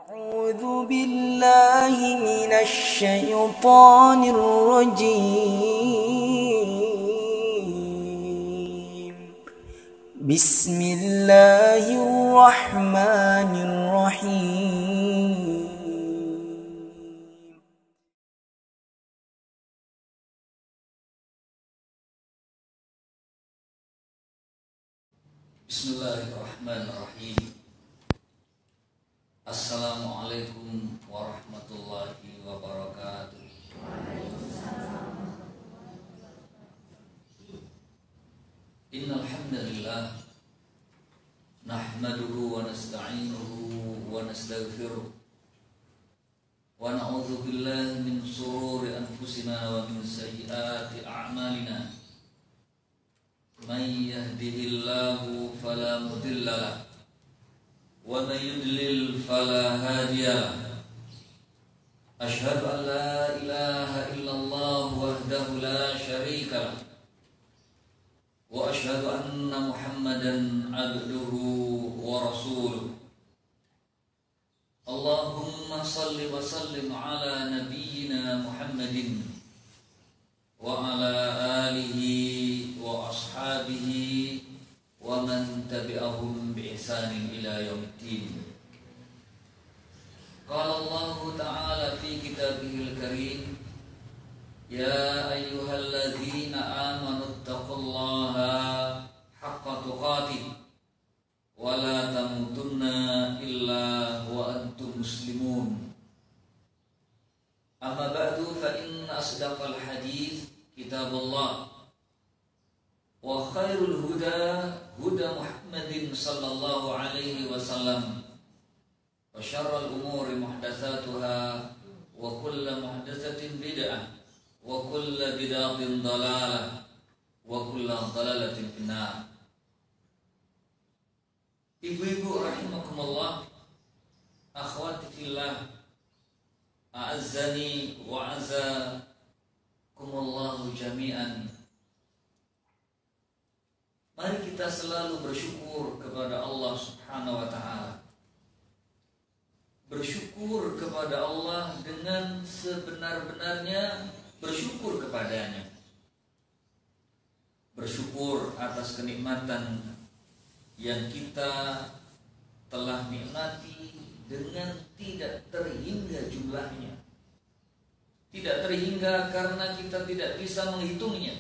أعوذ بالله من الشيطان الرجيم. بسم الله الرحمن الرحيم. Bismillahirrahmanirrahim. Assalamualaikum warahmatullahi wabarakatuh. Innal hamdalillah nahmaduhu wa nasta'inuhu wa nastaghfiruh wa na'udzu billahi min shururi anfusina wa min sayyiati a'malina. Man yahdihillahu fala mudilla lahu wa man yudlil fala hadiya lahu. Asyhadu an la ilaha illallah wahdahu la syarika lahu wa asyhadu anna Muhammadan abduhu wa rasuluh. Allahumma salli wa sallim ala nabiyyina Muhammadin wa ala alihi wa ashabihi wa man tabi'ahum bi ihsanin ila yaumiddin. Qala Allah Ta'ala fi kitabihil karim, ya ayyuhalladzina amanu taqullaha haqqa tuqatih wa la tamutunna illa wa antum muslimun. Amma ba'du, fa inna asdaqal hadits kitabullah wa khairul huda huda Muhammadin sallallahu alaihi wasallam wa syarrul umuri muhdatsatuha wa kullu muhdatsatin bid'ah wa kullu bid'atin dhalalah wa kullu dhalalatin finnar. Ibu-ibu rahimakumullah, akhwati fillah, a'azzani wa a'azzakumullahu jami'an. Mari kita selalu bersyukur kepada Allah Subhanahu wa ta'ala. Bersyukur kepada Allah dengan sebenar-benarnya bersyukur kepadanya. Bersyukur atas kenikmatan yang kita telah nikmati dengan tidak terhingga jumlahnya. Tidak terhingga karena kita tidak bisa menghitungnya.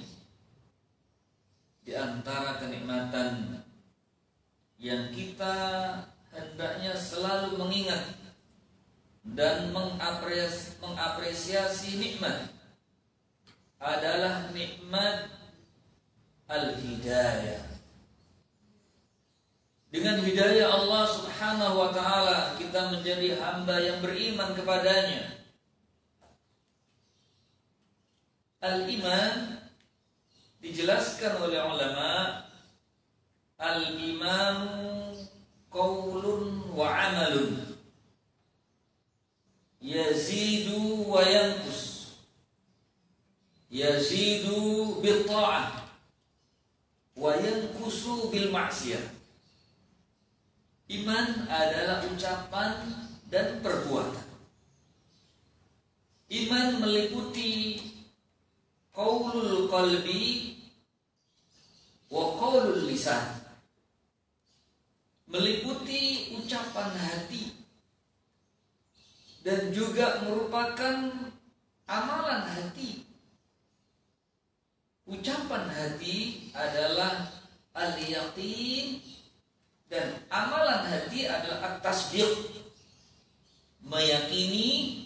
Di antara kenikmatan yang kita hendaknya selalu mengingat dan mengapresiasi nikmat adalah nikmat al-hidayah. Dengan hidayah Allah Subhanahu wa ta'ala kita menjadi hamba yang beriman kepadanya. Al-iman dijelaskan oleh ulama, al-imanu qaulun wa amalun yazidu wa yanqus, yazidu bil ta'ah wa yanqusu bil ma'siyah. Iman adalah ucapan dan perbuatan. Iman meliputi qaulul qalbi wa qaulul lisan, meliputi ucapan hati dan juga merupakan amalan hati. Ucapan hati adalah al-yaqin dan amalan hati adalah at-tasdiq, meyakini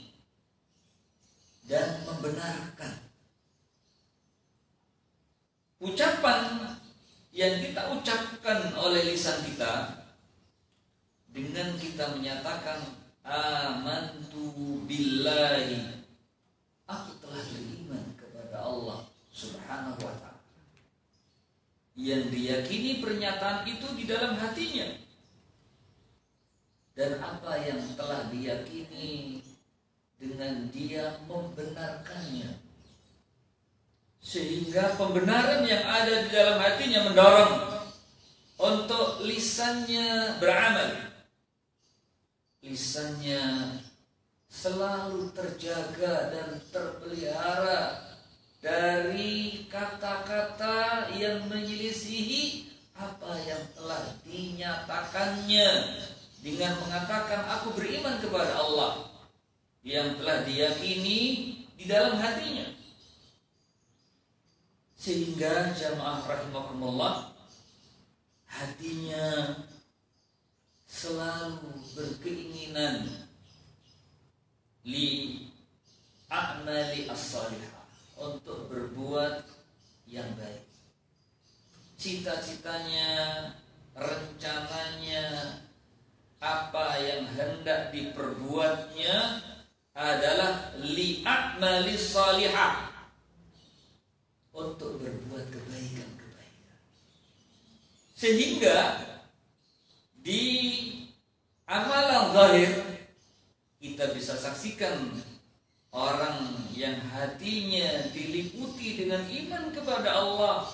dan membenarkan. Ucapan yang kita ucapkan oleh lisan kita dengan kita menyatakan amantu billahi, aku telah beriman kepada Allah Subhanahu wa ta'ala, yang diyakini pernyataan itu di dalam hatinya, dan apa yang telah diyakini dengan dia membenarkannya, sehingga pembenaran yang ada di dalam hatinya mendorong untuk lisannya beramal. lisannya selalu terjaga dan terpelihara dari kata-kata yang menyelisihi apa yang telah dinyatakannya dengan mengatakan aku beriman kepada Allah yang telah diyakini di dalam hatinya. Sehingga jamaah rahimakumullah, hatinya selalu berkeinginan li a'mali as-salihah, untuk berbuat yang baik. Cita-citanya, rencananya, apa yang hendak diperbuatnya adalah li a'mali salihah, untuk berbuat kebaikan-kebaikan. Sehingga di amalan zahir kita bisa saksikan orang yang hatinya diliputi dengan iman kepada Allah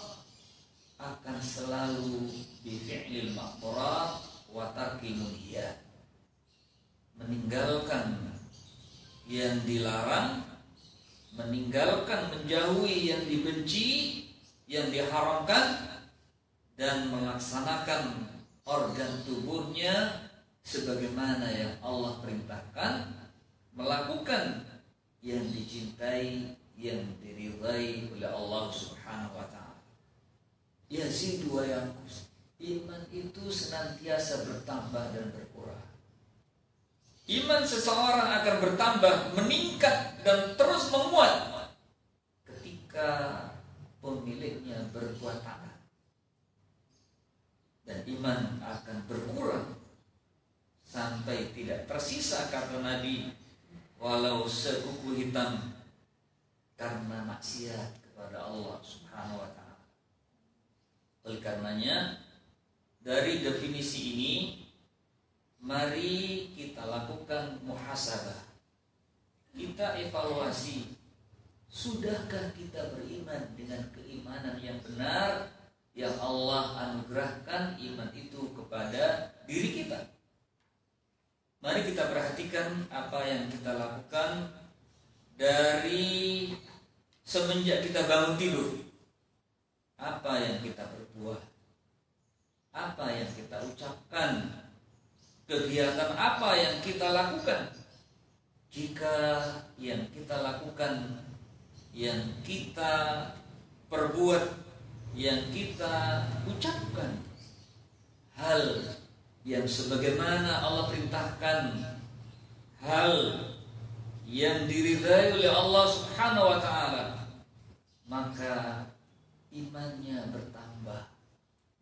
akan selalu bifi'lil ma'murat wa tarkil munhiyat, meninggalkan yang dilarang, meninggalkan, menjauhi yang dibenci, yang diharamkan, dan melaksanakan organ tubuhnya sebagaimana yang Allah perintahkan, melakukan yang dicintai, yang diridhai oleh Allah Subhanahu wa taala. Yazidu wa yanqus. Iman itu senantiasa bertambah dan berkurang. Iman seseorang akan bertambah, meningkat dan terus menguat ketika pemiliknya berbuat taat. Dan iman akan berkurang sampai tidak tersisa, kata Nabi, walau sekuku hitam, karena maksiat kepada Allah Subhanahu wa taala. Oleh karenanya, dari definisi ini mari kita lakukan muhasabah. Kita evaluasi, sudahkah kita beriman dengan keimanan yang benar yang Allah anugerahkan iman itu kepada diri kita? Mari kita perhatikan apa yang kita lakukan dari semenjak kita bangun tidur. Apa yang kita perbuat, apa yang kita ucapkan, kegiatan apa yang kita lakukan. Jika yang kita lakukan, yang kita perbuat, yang kita ucapkan hal yang sebagaimana Allah perintahkan, hal yang diridhai oleh Allah Subhanahu wa taala, maka imannya bertambah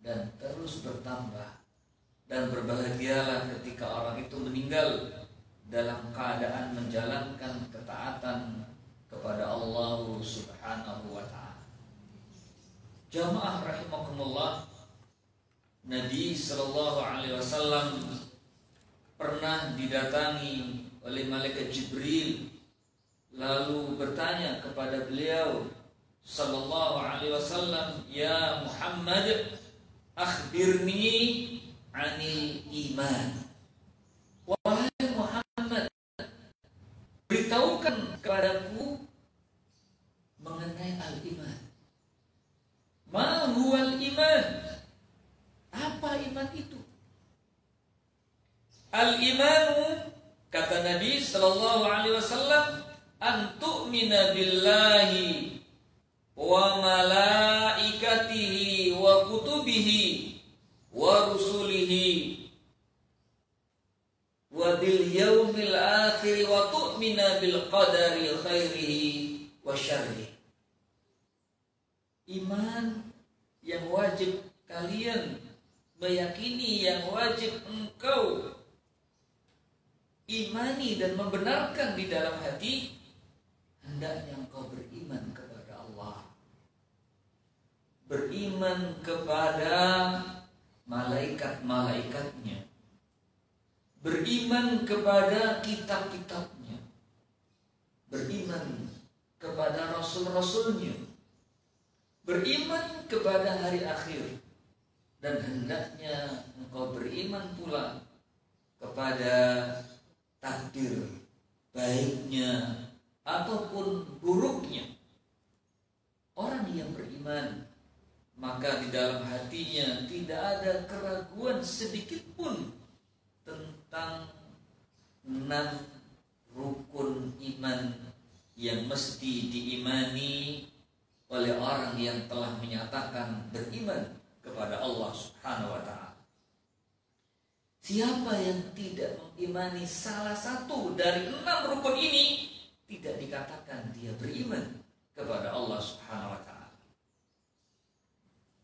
dan terus bertambah. Dan berbahagialah ketika orang itu meninggal dalam keadaan menjalankan ketaatan kepada Allah Subhanahu wa taala. Jamaah rahimakumullah, Nabi sallallahu alaihi wasallam pernah didatangi oleh malaikat Jibril, lalu bertanya kepada beliau sallallahu alaihi wasallam, ya Muhammad, akhbirni anil iman. Wahai Muhammad, beritahukan kepadaku mengenai al-iman. Ma huwal iman? Apa iman itu? Al-imanu, kata Nabi sallallahu alaihi wasallam, an tu'mina billahi wa malaikatihi wa kutubihi wa rusulihi wa bil yaumil akhir wa tu'mina bil qadari khairihi wa syarrihi. Iman yang wajib kalian meyakini, yang wajib engkau imani dan membenarkan di dalam hati, hendaknya engkau beriman kepada Allah, beriman kepada malaikat-malaikatnya, beriman kepada kitab-kitabnya, beriman kepada rasul-rasulnya, beriman kepada hari akhir, dan hendaknya engkau beriman pula kepada takdir baiknya ataupun buruknya orang yang beriman, maka di dalam hatinya tidak ada keraguan sedikit pun tentang 6 rukun iman yang mesti diimani oleh orang yang telah menyatakan beriman kepada Allah Subhanahu wa ta'ala. Siapa yang tidak mengimani salah satu dari 6 rukun ini, tidak dikatakan dia beriman kepada Allah Subhanahu wa ta'ala.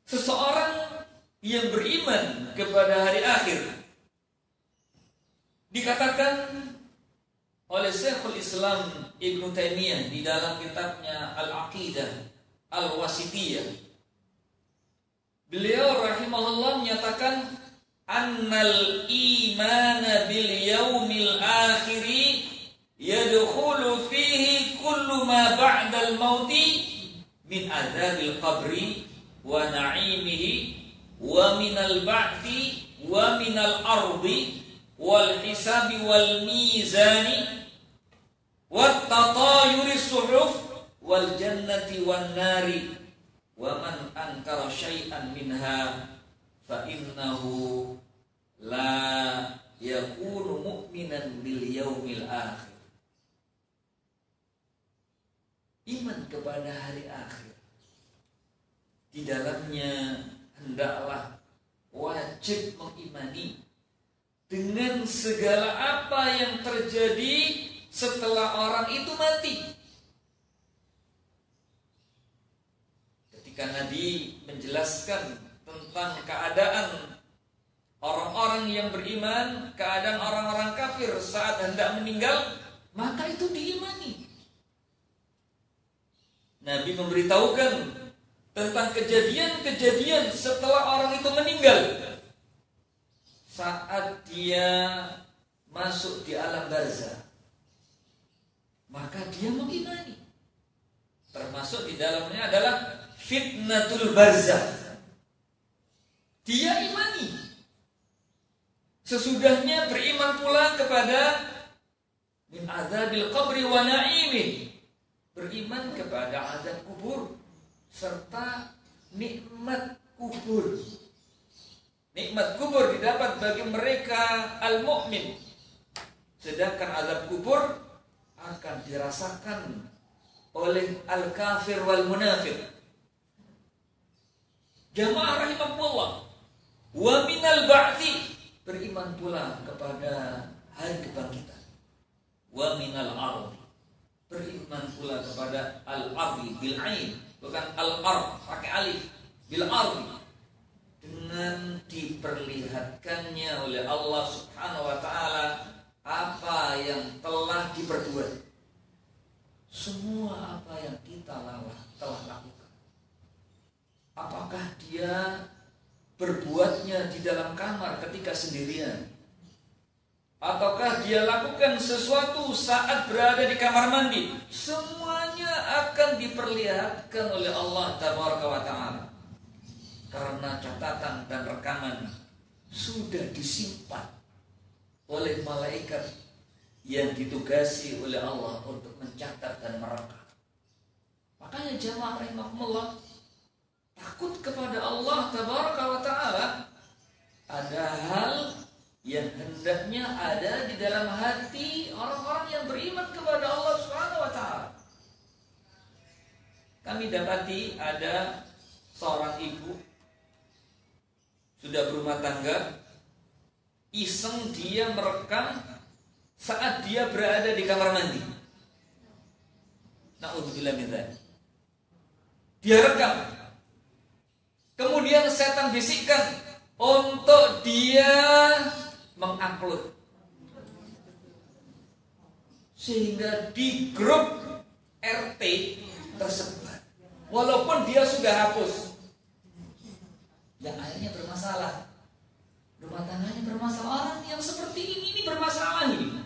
Seseorang yang beriman kepada hari akhir dikatakan oleh Syekhul Islam Ibnu Taimiyah di dalam kitabnya Al-Aqidah Al-Wasithiyah. Beliau rahimahullah menyatakan annal imana bil yaumil akhiri yadkhulu fihi kullu ma ba'dal mauti min adzabil qabri wa na'imihi wa minal ba'thi wa minal ardi wal hisabi wal mizani wat tatayuri suhuf wal jannati wan nari wa man ankara syai'an minha fa innahu la yakunu mu'minan bil yaumil akhir. Iman kepada hari akhir, di dalamnya hendaklah wajib mengimani dengan segala apa yang terjadi setelah orang itu mati. Ketika Nabi menjelaskan tentang keadaan orang-orang yang beriman, keadaan orang-orang kafir saat hendak meninggal, maka itu diimani. Nabi memberitahukan tentang kejadian-kejadian setelah orang itu meninggal. Saat dia masuk di alam barzah, maka dia mengimani. Termasuk di dalamnya adalah fitnatul barzah. Dia imani. Sesudahnya beriman pula kepada min azabil qabri wa na'imih. Beriman kepada azab kubur serta nikmat kubur. Nikmat kubur didapat bagi mereka al-mu'min. Sedangkan azab kubur akan dirasakan oleh al-kafir wal munafiq. Jamaah rahimahullah. Wa minal ba'thi, beriman pula kepada hari kebangkitan. Wa minal ardi, beriman pula kepada al-ardi bil ain, bukan al-ard pakai alif, bil ardi, dengan diperlihatkannya oleh Allah Subhanahu wa taala apa yang telah diperbuat. Semua apa yang kita telah lakukan. Apakah dia berbuatnya di dalam kamar ketika sendirian, ataukah dia lakukan sesuatu saat berada di kamar mandi, semuanya akan diperlihatkan oleh Allah Tabaraka wa Ta'ala. Karena catatan dan rekaman sudah disimpan oleh malaikat yang ditugasi oleh Allah untuk mencatat dan merekam. Makanya jamaah rahimakumullah, takut kepada Allah Tabaraka wa Ta'ala ada hal yang hendaknya ada di dalam hati orang-orang yang beriman kepada Allah Subhanahu wa Ta'ala. Kami dapati ada seorang ibu sudah berumah tangga, iseng dia merekam saat dia berada di kamar mandi. Na'udzubillah min dzalik. Dia rekam. Kemudian setan bisikkan untuk dia mengupload, sehingga di grup RT tersebar, walaupun dia sudah hapus. Yang akhirnya bermasalah, rumah tangganya bermasalah. Orang yang seperti ini bermasalah ini.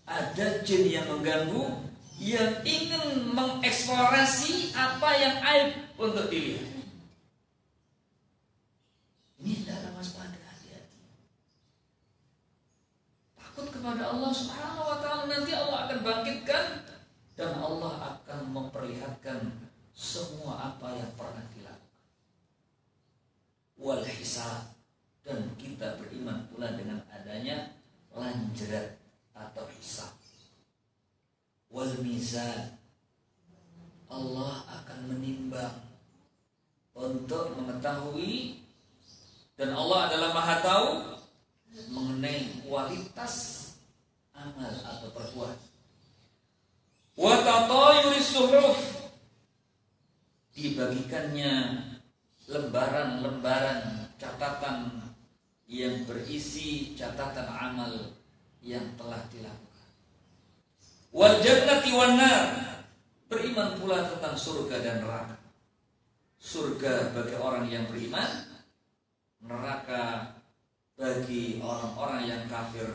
Ada jin yang mengganggu, yang ingin mengeksplorasi apa yang aib untuk dilihat. Ini adalah waspada, hati-hati. Takut kepada Allah Subhanahu wa taala, nanti Allah akan bangkitkan dan Allah akan memperlihatkan semua apa yang pernah dilakukan. Wal hisab, dan kita beriman pula dengan adanya lanjaran atau hisab. Wal mizan, Allah akan menimbang untuk mengetahui, dan Allah adalah Maha tahu mengenai kualitas amal atau perbuatan. Wa tatayuris suhuf, dibagikannya lembaran-lembaran catatan yang berisi catatan amal yang telah dilakukan. Wal jannati wan nar, beriman pula tentang surga dan neraka. Surga bagi orang yang beriman, neraka bagi orang-orang yang kafir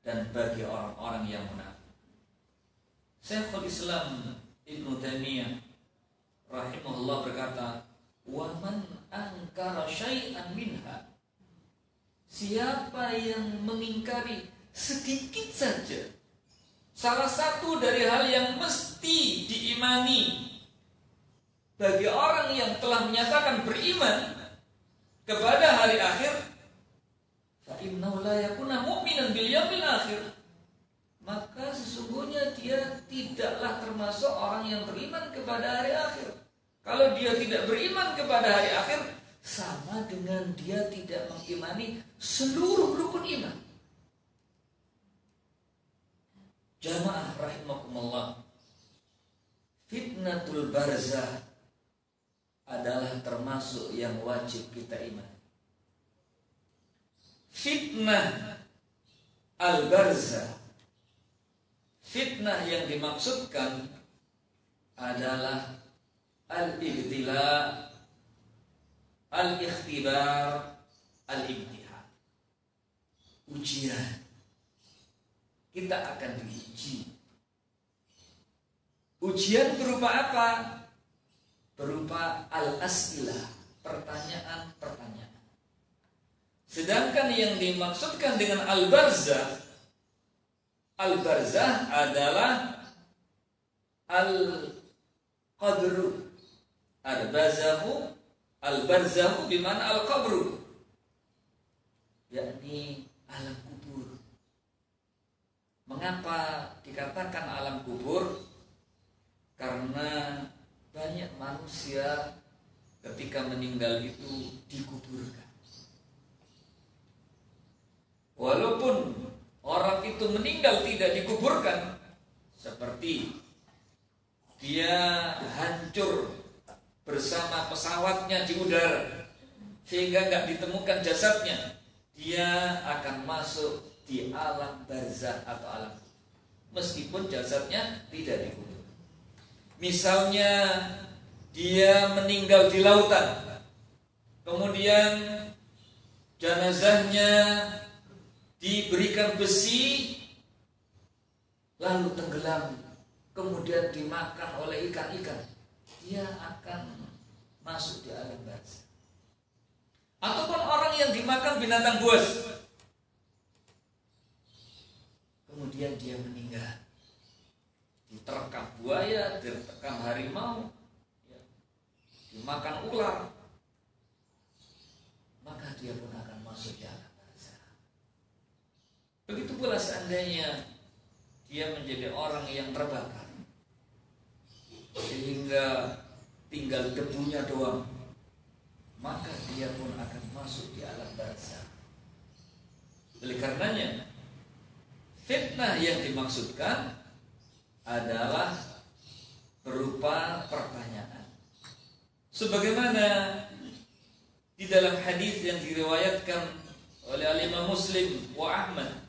dan bagi orang-orang yang munafik. Syekhul Islam Ibnu Taimiyah rahimahullah berkata, "Wa man ankara syai'an minha," siapa yang mengingkari sedikit saja salah satu dari hal yang mesti diimani bagi orang yang telah menyatakan beriman kepada hari akhir, fa innahu la yakuna mu'minan bil yaumil akhir, maka sesungguhnya dia tidaklah termasuk orang yang beriman kepada hari akhir. Kalau dia tidak beriman kepada hari akhir, sama dengan dia tidak mengimani seluruh rukun iman. Jamaah rahimakumullah, fitnatul barzah adalah termasuk yang wajib kita iman. Fitnah al-barzah, fitnah yang dimaksudkan adalah al-ibtila, al-ikhtibar, al-imtihan. Ujian. Kita akan diuji. Ujian berupa apa? Berupa al-as'ilah, pertanyaan-pertanyaan. Sedangkan yang dimaksudkan dengan al-barzah, al-barzah adalah al-qadru. Al-barzahu bimana al-qabru, yakni alam kubur. Mengapa dikatakan alam kubur? Karena banyak manusia ketika meninggal itu dikuburkan. Walaupun orang itu meninggal tidak dikuburkan, seperti dia hancur bersama pesawatnya di udara sehingga nggak ditemukan jasadnya, dia akan masuk di alam barzah atau alam meskipun jasadnya tidak dikubur. Misalnya dia meninggal di lautan, kemudian jenazahnya diberikan besi lalu tenggelam, kemudian dimakan oleh ikan-ikan, dia akan masuk di alam barzah. Ataupun orang yang dimakan binatang buas, kemudian dia meninggal, diterkam buaya, diterkam harimau, dimakan ular, maka dia pun akan masuk di alam barzah. Begitu pula seandainya dia menjadi orang yang terbakar sehingga tinggal debunya doang, maka dia pun akan masuk di alam barzah. Oleh karenanya, fitnah yang dimaksudkan adalah berupa pertanyaan. Sebagaimana di dalam hadis yang diriwayatkan oleh Imam Muslim wa Ahmad,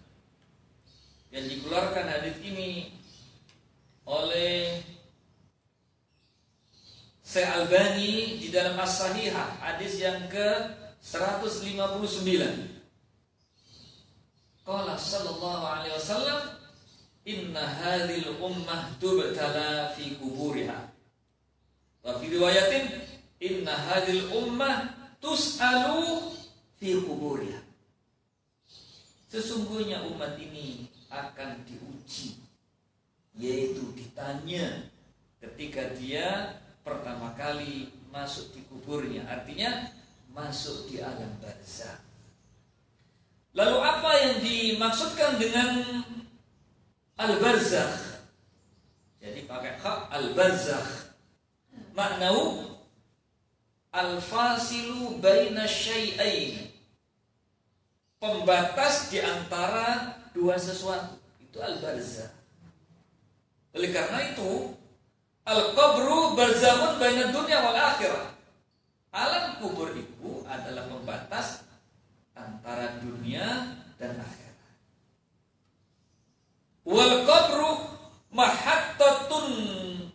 yang dikeluarkan hadis ini oleh Syekh Albani di dalam As-Sahihah, hadis yang ke-159. Qala sallallahu alaihi wasallam, inna hadhil ummah tubtala fi kuburiha. Wa fi riwayatin, inna hadhil ummah tus'alu fi kuburiha. sesungguhnya umat ini akan diuji, yaitu ditanya ketika dia pertama kali masuk di kuburnya, artinya masuk di alam barzakh. Lalu apa yang dimaksudkan dengan al-barzakh? Jadi pakai kha, al-barzakh maknau al-fasilu baina syai'ain, pembatas di antara dua sesuatu, itu al-barzakh. Oleh karena itu al-qabru barzakhun baina dunya wal akhirah. Alam kubur itu adalah pembatas antara dunia dan akhirat. Wal qabru mahattatun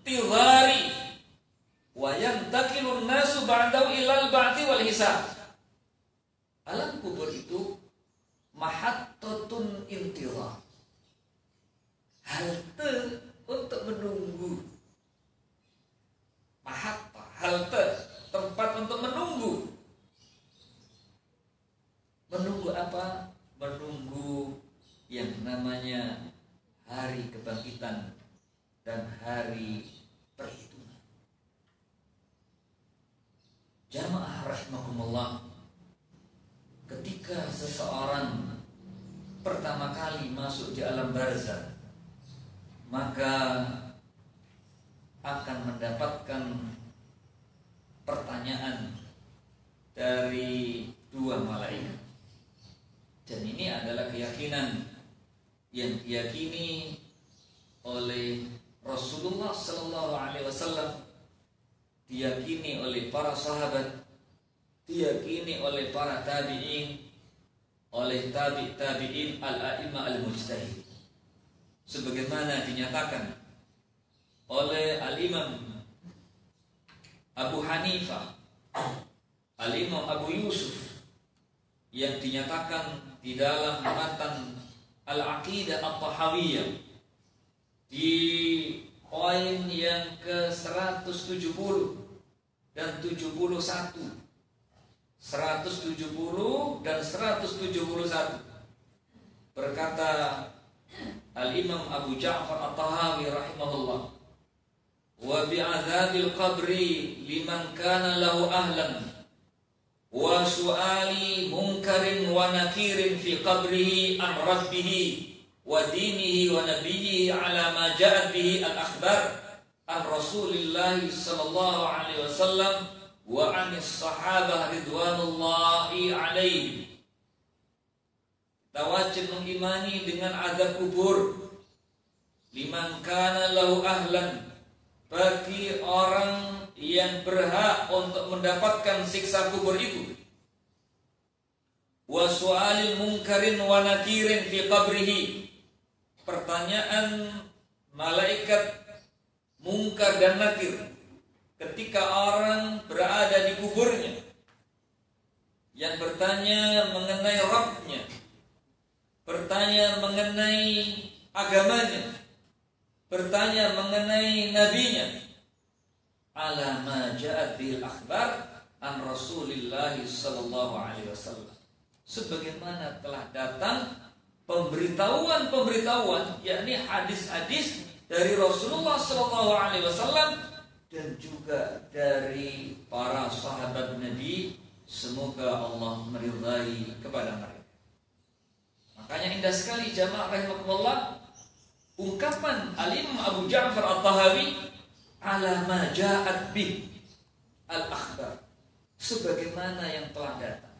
tidhari wa yantakilun nasu ba'dahu ilal ba'ti wal hisab. Alam kubur itu mahattatun intidhar, halte untuk menunggu. Mahatta, halte, tempat untuk menunggu. Menunggu apa? Menunggu yang namanya hari kebangkitan dan hari perhitungan. Jamaah rahimakumullah, ketika seseorang pertama kali masuk di alam barzakh, maka akan mendapatkan pertanyaan dari dua malaikat. Dan ini adalah keyakinan yang diyakini oleh Rasulullah sallallahu alaihi wasallam, diyakini oleh para sahabat, diyakini oleh para tabi'in, oleh tabi'in al-a'imah al-mujtahid, sebagaimana dinyatakan oleh al-Imam Abu Hanifah, al-Imam Abu Yusuf, yang dinyatakan di dalam matan Al-Aqidah At-Tahawiyah di poin yang ke-170 dan 71, 170 dan 171, berkata Al-Imam Abu Ja'far At-Tahawi rahimahullah, wa bi'adzabil qabri liman kana lahu ahlan wa su'ali munkarin wa nakirin fi qabrihi an rabbihi wa dinihi wa nabiyhi ala ma ja'at bihi al-akhbar an Rasulillah sallallahu alaihi wasallam wa anis sahabah ridwanullahi alaihi. Kita wajib mengimani dengan azab kubur. Liman kana lahu ahlan, bagi orang yang berhak untuk mendapatkan siksa kubur itu. Wa su'alil munkarin wa nakirin fi qabrihi, pertanyaan malaikat munkar dan nakir ketika orang berada di kuburnya, yang bertanya mengenai Rabbnya, bertanya mengenai agamanya, bertanya mengenai nabinya, ala ma ja'at bil akhbar an Rasulillah sallallahu alaihi wasallam, sebagaimana telah datang pemberitahuan, yakni hadis-hadis dari Rasulullah sallallahu alaihi wasallam dan juga dari para sahabat Nabi, semoga Allah meridai kepada mereka. Makanya indah sekali jamaah rahimakumullah ungkapan Al-Imam Abu Ja'far At-Tahawi, ala ma ja'at bih al-akhbar, sebagaimana yang telah datang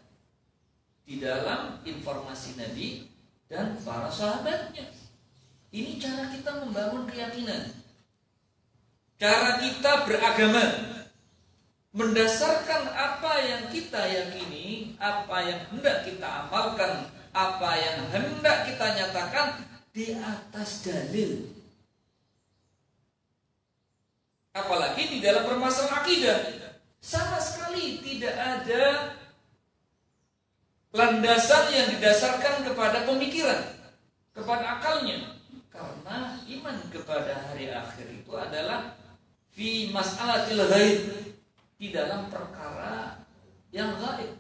di dalam informasi Nabi dan para sahabatnya. Ini cara kita membangun keyakinan, cara kita beragama, mendasarkan apa yang kita yakini, apa yang hendak kita amalkan, apa yang hendak kita nyatakan di atas dalil. Apalagi di dalam permasalahan akidah, sama sekali tidak ada landasan yang didasarkan kepada pemikiran, kepada akalnya. Karena iman kepada hari akhir itu adalah fi mas'alatil ghaib, di dalam perkara yang gaib.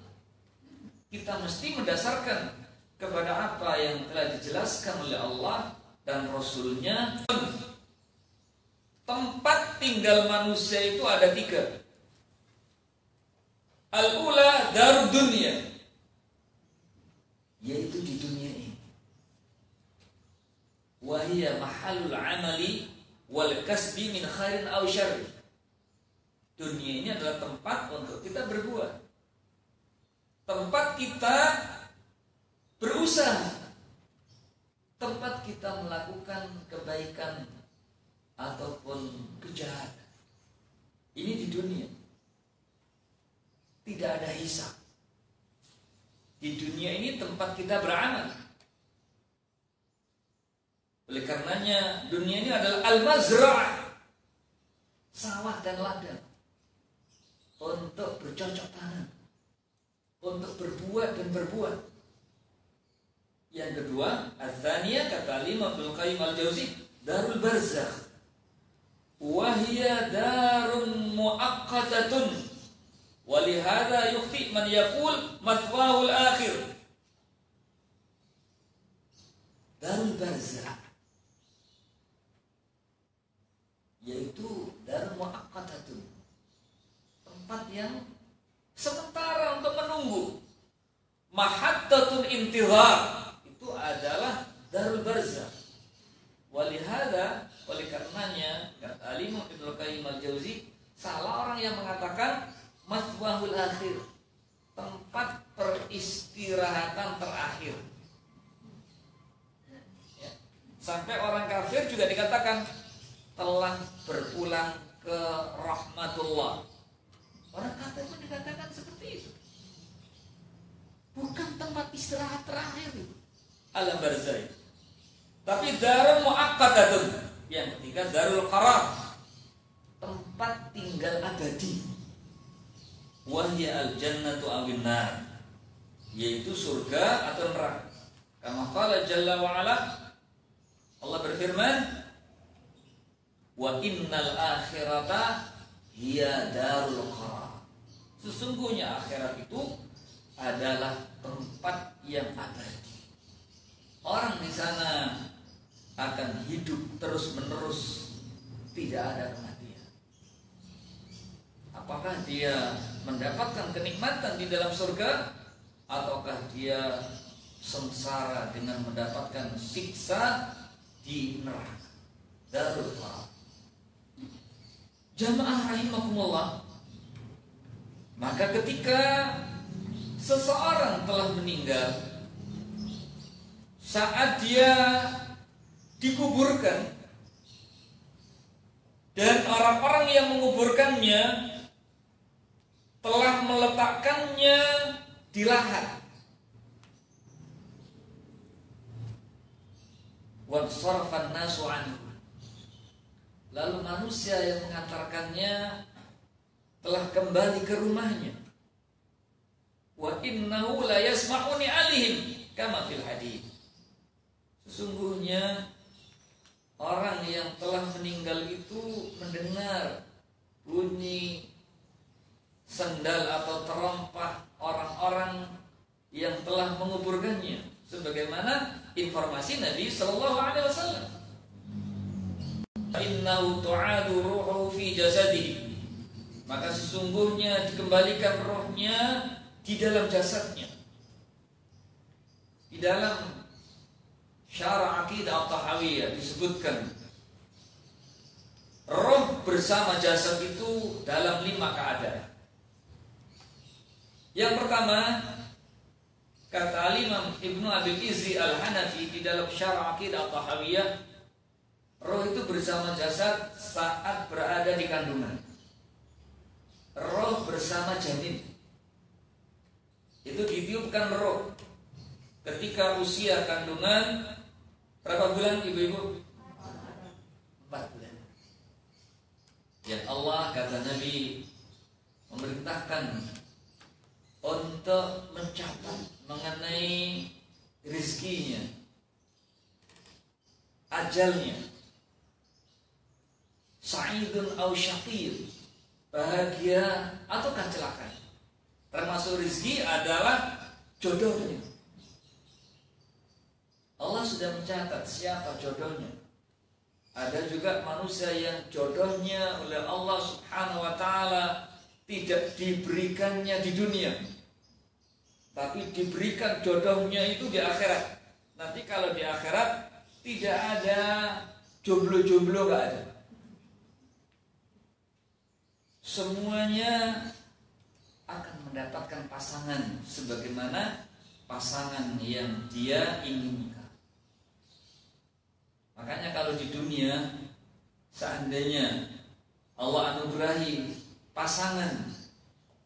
Kita mesti mendasarkan kepada apa yang telah dijelaskan oleh Allah dan Rasul-Nya. Tempat tinggal manusia itu ada 3. Al-ula darud dunia, yaitu di dunia ini. Wahia mahalul amali wal kasbi min khairin aw syarri. Dunia ini adalah tempat untuk kita berbuat, tempat kita berusaha, tempat kita melakukan kebaikan ataupun kejahatan. Ini di dunia. Tidak ada hisab. Di dunia ini tempat kita beramal. Oleh karenanya dunia ini adalah al-mazra'ah, sawah dan ladang, untuk bercocok tanam, untuk berbuat dan berbuat. Yang kedua, ats-tsaniyah, kata Imam Ibnu Qayyim al-Jauzi, darul barzakh, wa hiya darun muaqqatatun, wa lihadza yukhti man yaqul mathwahul akhir. Darul barzakh yaitu darul muaqqatatun, tempat yang sementara untuk menunggu. Mahattatun intizar, itu adalah darul barzakh. Walihada, oleh karenanya kata Imam Ibnu Qayyim al-Jauzi, salah orang yang mengatakan mathwahul akhir, tempat peristirahatan terakhir. Ya. Sampai orang kafir juga dikatakan telah berpulang ke rahmatullah. Orang kafir pun dikatakan seperti itu. Bukan tempat istirahat terakhir itu, alam barzakh. Tapi darul muaqqatatun, yang ketiga darul qarar, tempat tinggal abadi. Wahya al-jannatu awin nar, yaitu surga atau neraka. Kama qala jalla wa ala, Allah berfirman, wa innal akhirata hiya darul qarar. Sesungguhnya akhirat itu adalah tempat yang abadi. Orang di sana akan hidup terus-menerus, tidak ada kematian. Apakah dia mendapatkan kenikmatan di dalam surga, ataukah dia sengsara dengan mendapatkan siksa di neraka? Darul qarar. Jamaah rahimakumullah, maka ketika seseorang telah meninggal, saat dia dikuburkan dan orang-orang yang menguburkannya telah meletakkannya di lahat, wa sarfan nasu anhu, lalu manusia yang mengantarkannya telah kembali ke rumahnya. Wa innahu la yasma'uni alihim kama fil hadits. Sesungguhnya orang yang telah meninggal itu mendengar bunyi sendal atau terompah orang-orang yang telah menguburkannya, sebagaimana informasi Nabi sallallahu alaihi wasallam. Innahu tu'adu ruhu fi jasadihi, maka sesungguhnya dikembalikan rohnya di dalam jasadnya. Di dalam Syarah Aqidah At-Tahawiyah disebutkan roh bersama jasad itu dalam 5 keadaan. Yang pertama, kata Imam Ibnu Abil Izzi Al-Hanafi di dalam Syarah Aqidah At-Tahawiyah, roh itu bersama jasad saat berada di kandungan. Roh bersama janin itu ditiupkan roh ketika usia kandungan. Berapa bulan ibu-ibu? 4 bulan. Dan Allah, kata Nabi, memerintahkan untuk mencatat mengenai rizkinya, ajalnya, sa'idun aw syaqir, bahagia ataukah celaka. Termasuk rizki adalah jodohnya. Allah sudah mencatat siapa jodohnya. Ada juga manusia yang jodohnya oleh Allah Subhanahu wa taala tidak diberikannya di dunia, tapi diberikan jodohnya itu di akhirat. Nanti kalau di akhirat tidak ada jomblo-jomblo, gak ada. Semuanya akan mendapatkan pasangan sebagaimana pasangan yang dia inginkan. Makanya kalau di dunia seandainya Allah anugerahi pasangan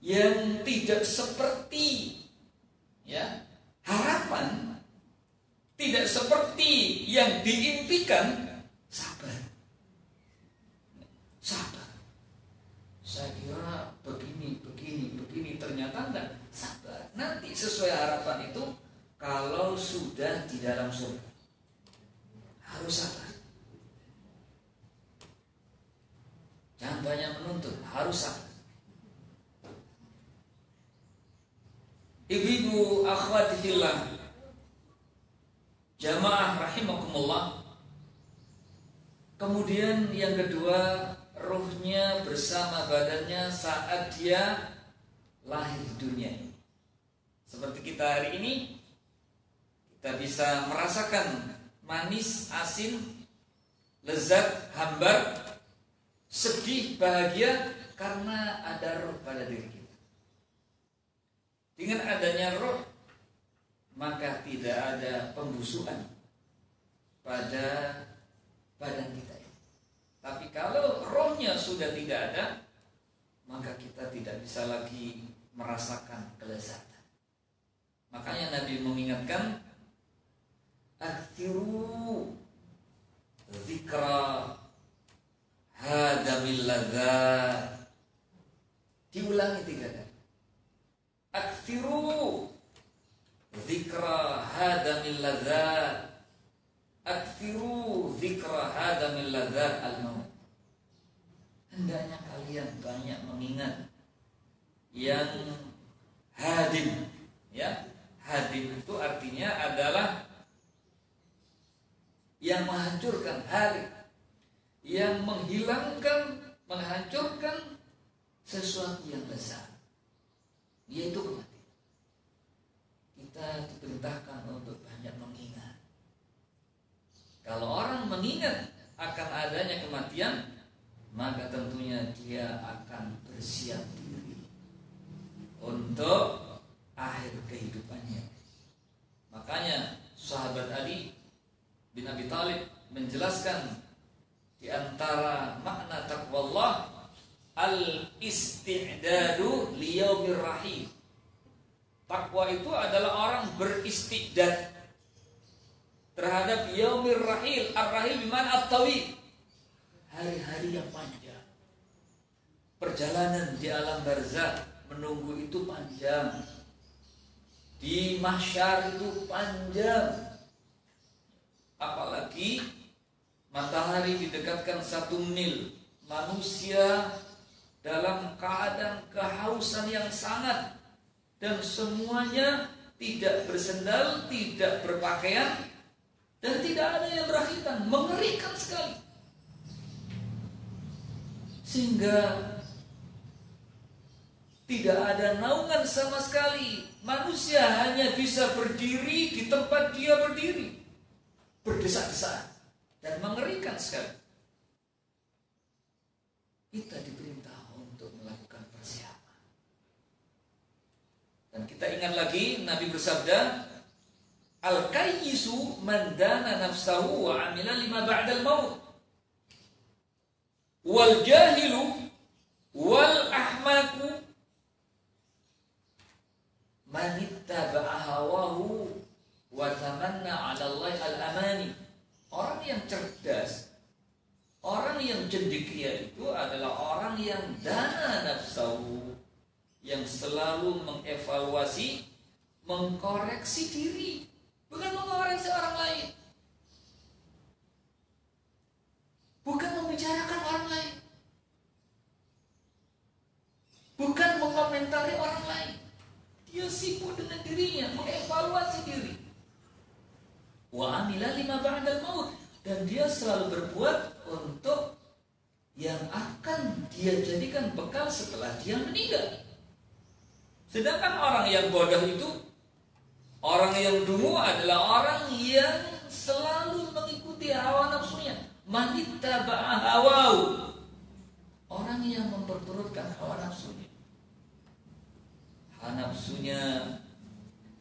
yang tidak seperti harapan, tidak seperti yang diimpikan, sabar. Saya kira begini, ternyata enggak. Sabar. Nanti sesuai harapan itu kalau sudah di dalam surga. Harus sabar. Jangan banyak menuntut, harus sabar. Ibu-ibu akhwati fillah, jamaah rahimakumullah. Kemudian yang kedua, ruhnya bersama badannya saat dia lahir di dunia ini. Seperti kita hari ini, kita bisa merasakan manis, asin, lezat, hambar, sedih, bahagia karena ada roh pada diri kita. Dengan adanya roh, maka tidak ada pembusukan pada badan kita. Tapi kalau rohnya sudah tidak ada, maka kita tidak bisa lagi merasakan kelezatan. Makanya Nabi mengingatkan, akthiru dzikra hadamil ladzat. Diulangi 3 kali. Akthiru dzikra hadamil ladzat. Akthiru dzikra hadamil ladzat al-maut. Hendaknya kalian banyak mengingat yang hadim. Hadim itu artinya adalah yang menghancurkan hari, yang menghancurkan sesuatu yang lezat, yaitu kematian. Kita diperintahkan untuk banyak mengingat. Kalau orang mengingat akan adanya kematian, maka tentunya dia akan bersiap diri untuk akhir kehidupannya. Makanya sahabat Ali bin Abi Thalib menjelaskan di antara makna taqwallah al-isti'dadu liyaumir rahim. Takwa itu adalah orang beristiqdad terhadap yaumir rahil. Ar-rahil bimana at-tawil, hari-hari yang panjang. Perjalanan di alam barzakh menunggu itu panjang. Di mahsyar itu panjang. Apalagi matahari didekatkan 1 mil, manusia dalam keadaan kehausan yang sangat, dan semuanya tidak bersendal, tidak berpakaian, dan tidak ada yang berkhitan. Mengerikan sekali. Sehingga tidak ada naungan sama sekali. Manusia hanya bisa berdiri di tempat dia berdiri, berdesak-desakan, dan mengerikan sekali. Kita diperintah untuk melakukan persiapan. Dan kita ingat lagi Nabi bersabda, al-qayyisu man dana nafsahu wa amila lima ba'dal maut, wal jahilu wal ahmaku man ittaba'a hawahu wa tamanna 'ala Allah al-amani. Orang yang cerdas, orang yang cendekia itu adalah orang yang dana nafsahu, yang selalu mengevaluasi, mengkoreksi diri, bukan mengoreksi orang lain, bukan membicarakan orang lain, bukan mengomentari orang lain. Dia sibuk dengan dirinya, mengevaluasi diri. wa amila lima ba'dal maut, dan dia selalu berbuat untuk yang akan dia jadikan bekal setelah dia meninggal. Sedangkan orang yang bodoh itu, orang yang dungu adalah orang yang selalu mengikuti hawa nafsunya. Manittaba'a hawau, orang yang memperturutkan hawa nafsunya. Hawa nafsunya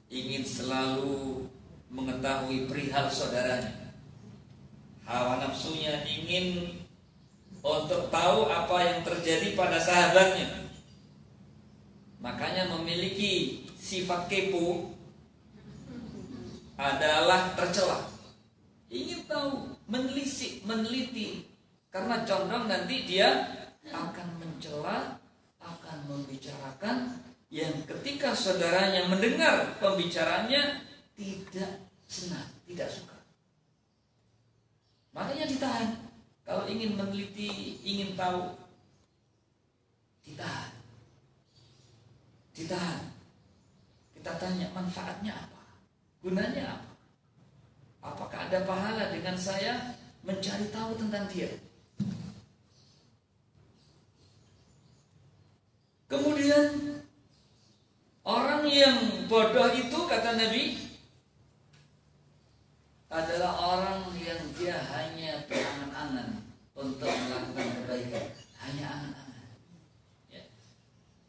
ingin selalu mengetahui perihal saudaranya. Hawa nafsunya ingin untuk tahu apa yang terjadi pada sahabatnya. Makanya memiliki sifat kepo adalah tercela. Ingin tahu, menelisik, meneliti, karena condong nanti dia akan mencela, akan membicarakan yang ketika saudaranya mendengar pembicaranya tidak senang, tidak suka. Makanya ditahan. Kalau ingin meneliti, ingin tahu, ditahan. Ditahan. Kita tanya manfaatnya apa? Gunanya apa? Apakah ada pahala dengan saya mencari tahu tentang dia? Kemudian orang yang bodoh itu, kata Nabi, adalah orang yang dia hanya berangan-angan untuk melakukan kebaikan, hanya angan-angan, ya,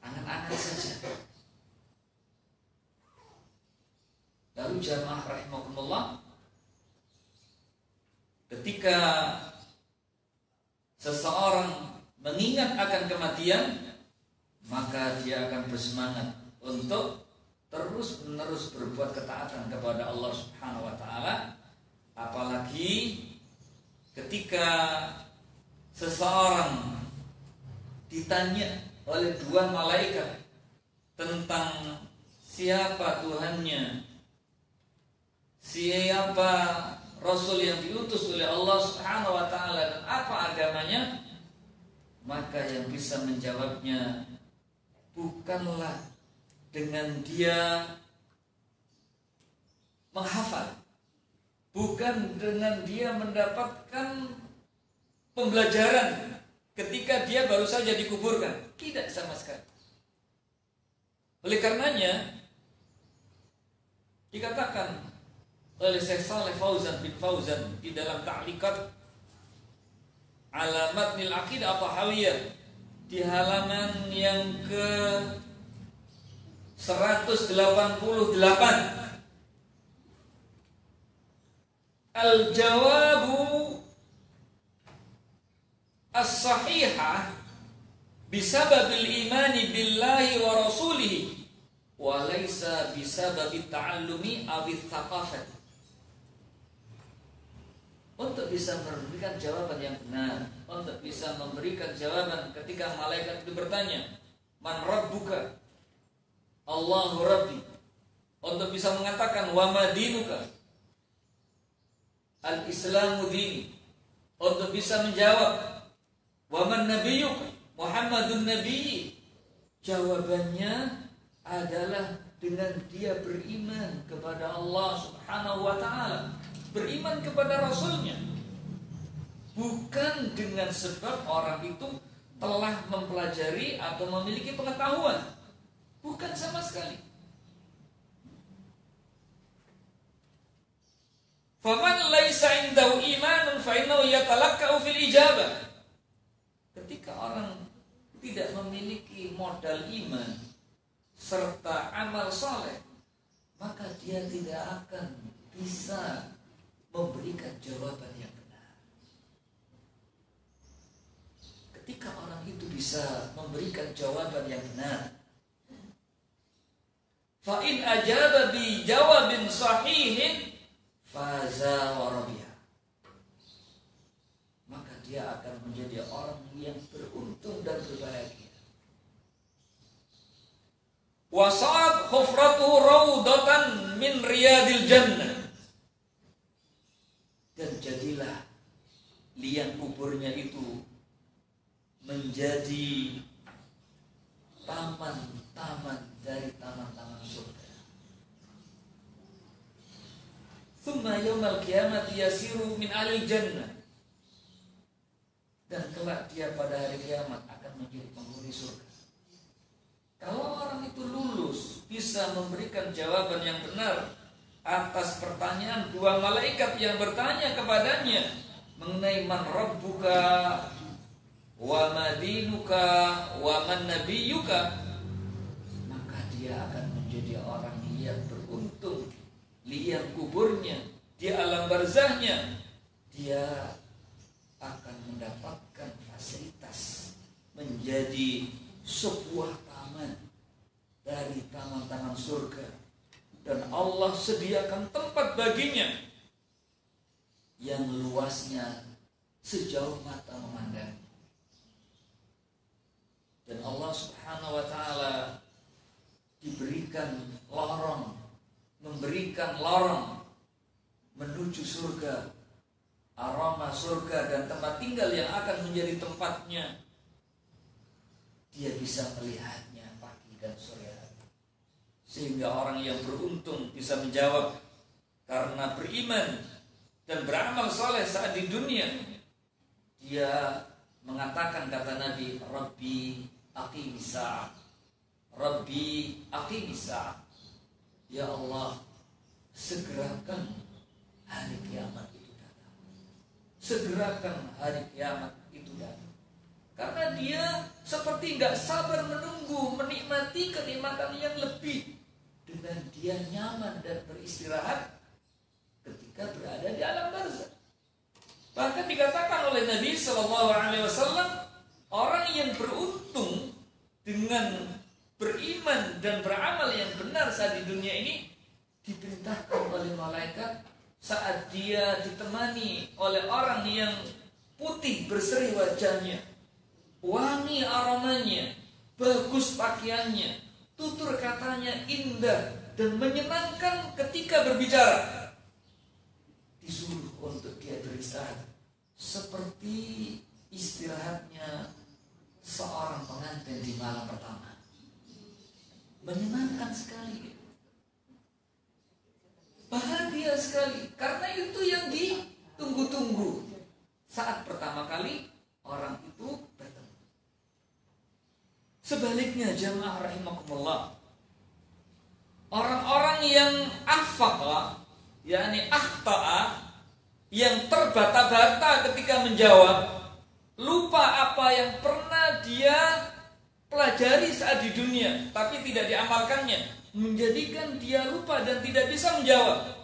angan-angan saja. Lalu jamaah rahimakumullah, ketika seseorang mengingat akan kematian, maka dia akan bersemangat untuk terus-menerus berbuat ketaatan kepada Allah Subhanahu wa taala. Apalagi ketika seseorang ditanya oleh dua malaikat tentang siapa Tuhannya, siapa Rasul yang diutus oleh Allah Subhanahu wa taala, dan apa agamanya, maka yang bisa menjawabnya bukanlah dengan dia menghafal, bukan dengan dia mendapatkan pembelajaran ketika dia baru saja dikuburkan, tidak sama sekali. Oleh karenanya dikatakan oleh Syekh Shalih Fauzan bin Fauzan di dalam ta'liqat ala matnil aqidah at-tahawiyah di halaman yang ke 188, al-jawabu as-sahihah bisababil imani billahi wa rasulihi wa laysa bisababil ta'allumi awit thaqafati. Untuk bisa memberikan jawaban yang benar, untuk bisa memberikan jawaban ketika malaikat itu bertanya, man rabbuka, Allahu rabbi, untuk bisa mengatakan wa ma dinuka, al-islamu dini, untuk bisa menjawab wa man nabiyyuka, Muhammadun nabiyyi, jawabannya adalah dengan dia beriman kepada Allah Subhanahu wa taala, beriman kepada Rasulnya, bukan dengan sebab orang itu telah mempelajari atau memiliki pengetahuan, bukan sama sekali. Faman laisa indahu imanun fa innahu yatalaqqa'u fil ijabah. Ketika orang tidak memiliki modal iman serta amal soleh, maka dia tidak akan bisa memberikan jawaban yang benar. Ketika orang itu bisa memberikan jawaban yang benar, fa in ajaba bi jawabin sahihin faza wa rabiha, maka dia akan menjadi orang yang beruntung dan berbahagia. Wasab khufratuhu raudatan min riyadil jannah, dan jadilah liang kuburnya itu menjadi taman-taman dari taman-taman surga. Tsumma yaumal qiyamati yasiru min alil jannah. Dan kelak dia pada hari kiamat akan menjadi penghuni surga. Kalau orang itu lulus, bisa memberikan jawaban yang benar atas pertanyaan dua malaikat yang bertanya kepadanya mengenai man rabbuka wa madinuka wa man nabiyuka, maka dia akan menjadi orang yang beruntung. Liang kuburnya di alam barzahnya, dia akan mendapatkan fasilitas menjadi sebuah taman dari taman-taman surga, dan Allah sediakan tempat baginya yang luasnya sejauh mata memandang. Dan Allah Subhanahu wa ta'ala diberikan lorong, memberikan lorong menuju surga, aroma surga dan tempat tinggal yang akan menjadi tempatnya. Dia bisa melihatnya pagi dan sore hari. Sehingga orang yang beruntung bisa menjawab karena beriman dan beramal soleh saat di dunia. Dia mengatakan, kata Nabi, Rabbi aqimis sa'ah, Rabbi aqimis sa'ah. Ya Allah, segerakan hari kiamat itu datang. Segerakan hari kiamat itu datang. Karena dia seperti nggak sabar menunggu, menikmati kenikmatan yang lebih dengan dia nyaman dan beristirahat ketika berada di alam barzah. Bahkan dikatakan oleh Nabi Shallallahu Alaihi Wasallam, orang yang beruntung dengan beriman dan beramal yang benar saat di dunia ini diperintahkan oleh malaikat saat dia ditemani oleh orang yang putih berseri wajahnya, wangi aromanya, bagus pakaiannya, tutur katanya indah dan menyenangkan ketika berbicara, disuruh untuk dia beristirahat seperti istirahatnya seorang pengantin di malam pertama. Menyenangkan sekali, bahagia sekali, karena itu yang ditunggu-tunggu saat pertama kali orang itu bertemu. Sebaliknya jamaah rahimakumullah, orang-orang yang afaqa, yakni akhta'a, yang terbata-bata ketika menjawab, lupa apa yang pernah dia pelajari saat di dunia tapi tidak diamalkannya, menjadikan dia lupa dan tidak bisa menjawab.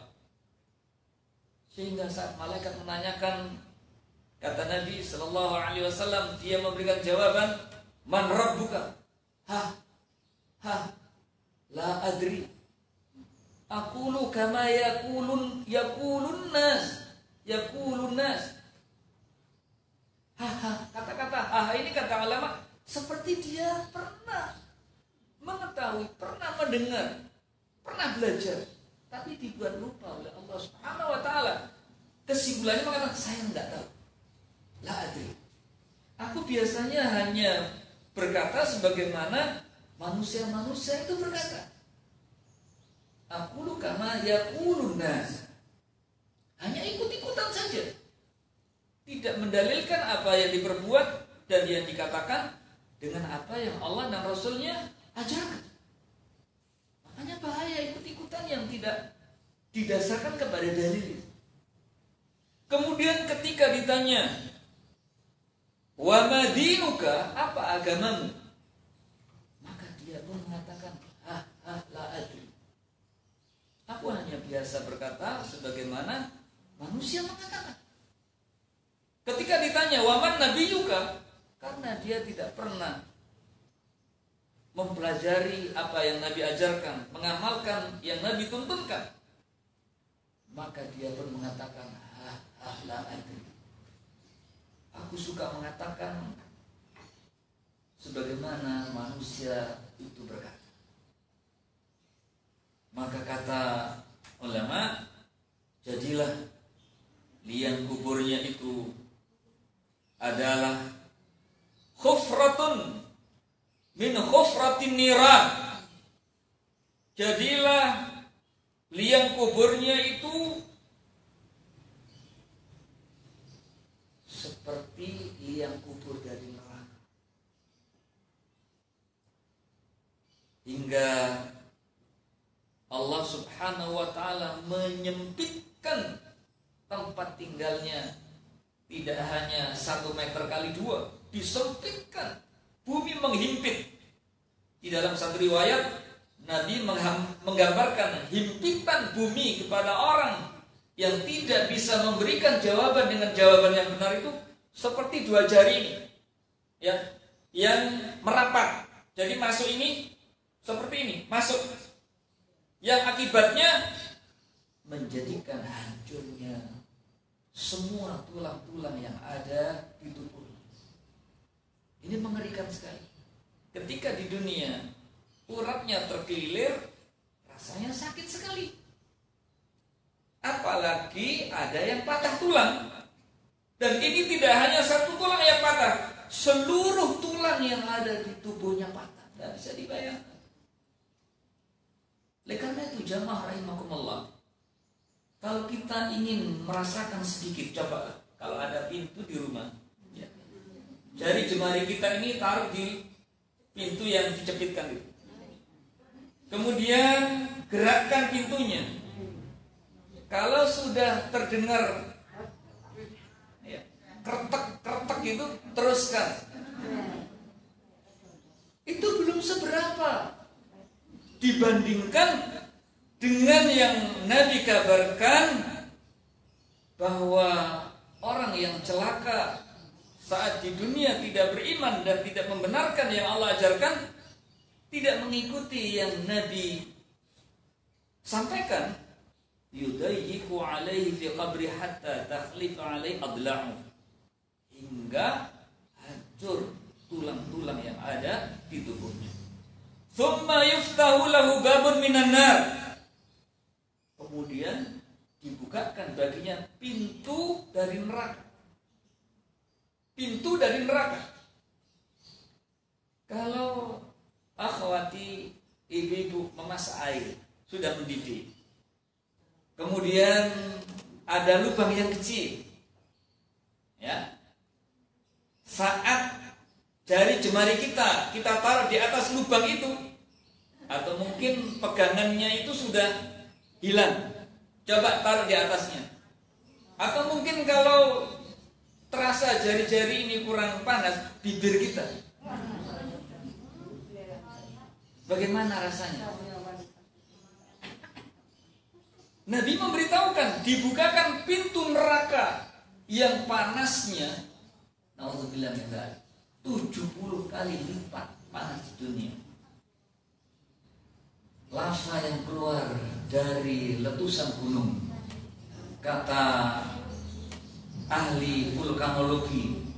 Sehingga saat malaikat menanyakan, kata Nabi Sallallahu Alaihi Wasallam, dia memberikan jawaban, man rabbuka, la adri, aqulu kama yakulun nas. Kata-kata ini kata ulama seperti dia pernah mengetahui, pernah mendengar, pernah belajar, tapi dibuat lupa oleh Allah Subhanahu wa ta'ala. Kesimpulannya mengatakan, saya tidak tahu, la adri. Aku biasanya hanya berkata sebagaimana manusia-manusia itu berkata. Aqulu kama yakulun nas. Hanya ikut-ikutan saja, tidak mendalilkan apa yang diperbuat dan yang dikatakan dengan apa yang Allah dan Rasulnya ajarkan. Makanya bahaya ikut-ikutan yang tidak didasarkan kepada dalil. Kemudian ketika ditanya, wa madinuka, apa agamamu? Maka dia pun mengatakan, la adri. Aku hanya biasa berkata sebagaimana manusia mengatakan. Ketika ditanya, wa man nabiyuka, karena dia tidak pernah mempelajari apa yang Nabi ajarkan, mengamalkan yang Nabi tuntunkan, maka dia pun mengatakan, la adri. Aku suka mengatakan sebagaimana manusia itu berkata. Maka kata ulama, jadilah liang kuburnya itu adalah khufratun min khufratin niran. Jadilah liang kuburnya itu liang kubur dari neraka. Hingga Allah Subhanahu wa ta'ala menyempitkan tempat tinggalnya tidak hanya 1 meter kali 2, disempitkan, bumi menghimpit. Di dalam satu riwayat Nabi menggambarkan himpitan bumi kepada orang yang tidak bisa memberikan jawaban dengan jawaban yang benar itu seperti 2 jari ini, ya, yang merapat. Jadi masuk ini seperti ini, masuk, yang akibatnya menjadikan hancurnya semua tulang-tulang yang ada di tubuh. Ini mengerikan sekali. Ketika di dunia uratnya terkelilir, rasanya sakit sekali. Apalagi ada yang patah tulang. Dan ini tidak hanya 1 tulang yang patah, seluruh tulang yang ada di tubuhnya patah. Tidak bisa dibayangkan. Oleh karena itu jamaah rahimakumullah, kalau kita ingin merasakan sedikit, coba kalau ada pintu di rumah, ya, jari jemari kita ini taruh di pintu yang dicepitkan itu. Kemudian gerakkan pintunya. Kalau sudah terdengar ya, kretek-kretek itu, teruskan. Itu belum seberapa dibandingkan dengan yang Nabi kabarkan bahwa orang yang celaka saat di dunia tidak beriman dan tidak membenarkan yang Allah ajarkan, tidak mengikuti yang Nabi sampaikan, yudayyiku alaihi fi qabri hatta takhlif alaihi adla'u, hingga hancur tulang-tulang yang ada di tubuhnya. Thumma yuftahu lahu babun minan nar, kemudian dibukakan baginya pintu dari neraka. Pintu dari neraka. Kalau akhwati ibu-ibu memasak air, sudah mendidih, kemudian ada lubang yang kecil, ya, saat jari jemari kita taruh di atas lubang itu, atau mungkin pegangannya itu sudah hilang, coba taruh di atasnya. Atau mungkin kalau terasa jari-jari ini kurang panas, bibir kita, bagaimana rasanya? Nabi memberitahukan dibukakan pintu neraka yang panasnya, naudzubillah min dzalik, 70 kali lipat panas di dunia. Lava yang keluar dari letusan gunung, kata ahli vulkanologi,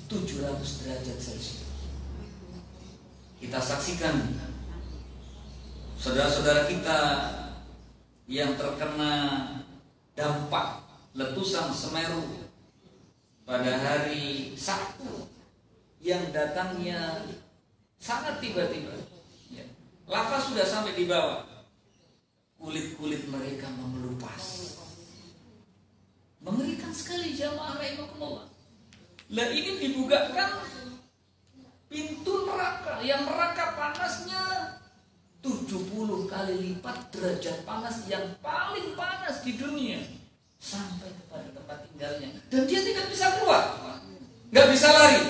700 derajat Celcius. Kita saksikan saudara-saudara kita yang terkena dampak letusan Semeru pada hari Sabtu yang datangnya sangat tiba-tiba. Ya. Lava sudah sampai di bawah, kulit-kulit mereka memelupas. Mengerikan sekali jamaah rahimakumullah. Lah ini dibukakan pintu neraka, yang neraka panasnya 70 kali lipat derajat panas yang paling panas di dunia, sampai kepada tempat tinggalnya, dan dia tidak bisa keluar, nggak bisa lari.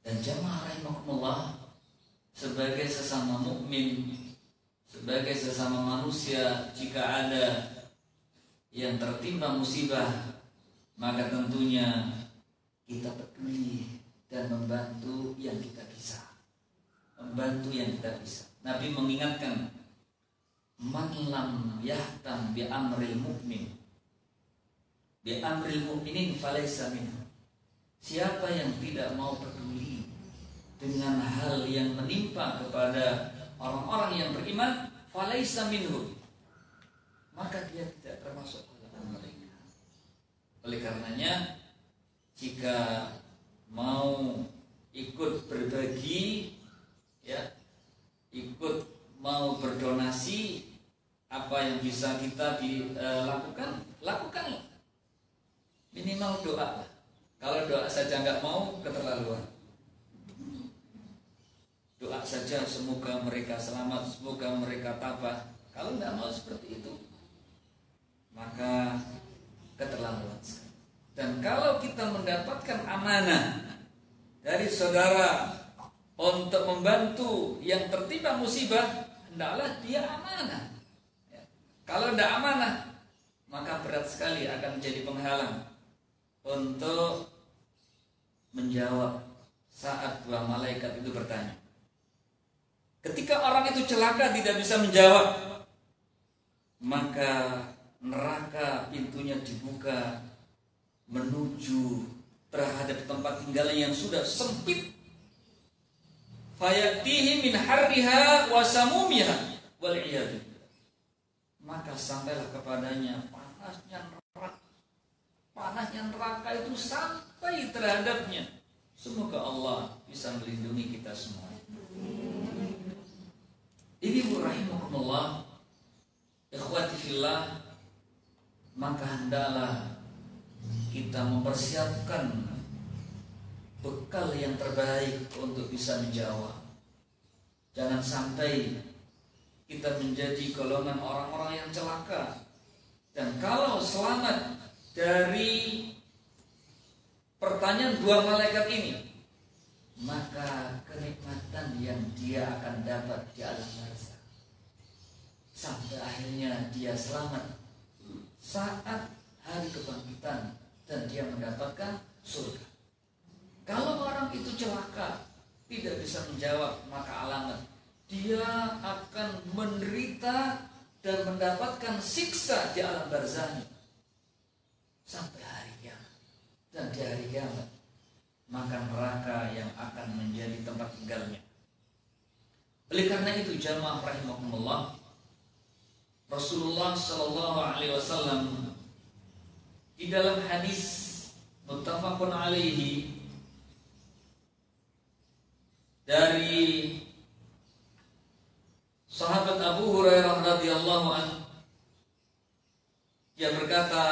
Dan jamaah rahimakumullah, sebagai sesama mukmin, sebagai sesama manusia, jika ada yang tertimpa musibah, maka tentunya kita peduli dan membantu yang kita bisa. Membantu yang kita bisa. Nabi mengingatkan, man lam yahtam bi amril mu'min, bi amril mu'minin falaysa minhu. Siapa yang tidak mau peduli dengan hal yang menimpa kepada orang-orang yang beriman, falaysa minhu, maka dia tidak termasuk golongan mereka. Oleh karenanya, jika mau ikut berbagi, ya, ikut mau berdonasi, apa yang bisa kita lakukan, lakukanlah. Minimal doa. Kalau doa saja nggak mau, keterlaluan. Doa saja semoga mereka selamat, semoga mereka tabah. Kalau nggak mau seperti itu, maka keterlaluan. Dan kalau kita mendapatkan amanah dari saudara untuk membantu yang tertimpa musibah, hendaklah dia amanah. Kalau tidak amanah, maka berat sekali akan menjadi penghalang untuk menjawab saat dua malaikat itu bertanya. Ketika orang itu celaka tidak bisa menjawab, maka neraka pintunya dibuka menuju terhadap tempat tinggalnya yang sudah sempit. Fayatihi min harriha wa samumiha wal iyad. Maka sampailah kepadanya panasnya neraka itu sampai terhadapnya. Semoga Allah bisa melindungi kita semua. Ibu rahimakumullah, ikhwati fillah, maka hendaklah kita mempersiapkan bekal yang terbaik untuk bisa menjawab. Jangan sampai kita menjadi golongan orang-orang yang celaka. Dan kalau selamat dari pertanyaan dua malaikat ini, maka kenikmatan yang dia akan dapat di alam barzakh sampai akhirnya dia selamat saat hari kebangkitan dan dia mendapatkan surga. Kalau orang itu celaka, tidak bisa menjawab, maka alamat dia akan menderita dan mendapatkan siksa di alam barzakh sampai hari kiamat. Dan di hari kiamat, maka neraka yang akan menjadi tempat tinggalnya. Oleh karena itu, jamaah rahimakumullah, Rasulullah sallallahu alaihi wasallam di dalam hadis muttafaqun alaihi dari sahabat Abu Hurairah radhiyallahu anhu, dia berkata,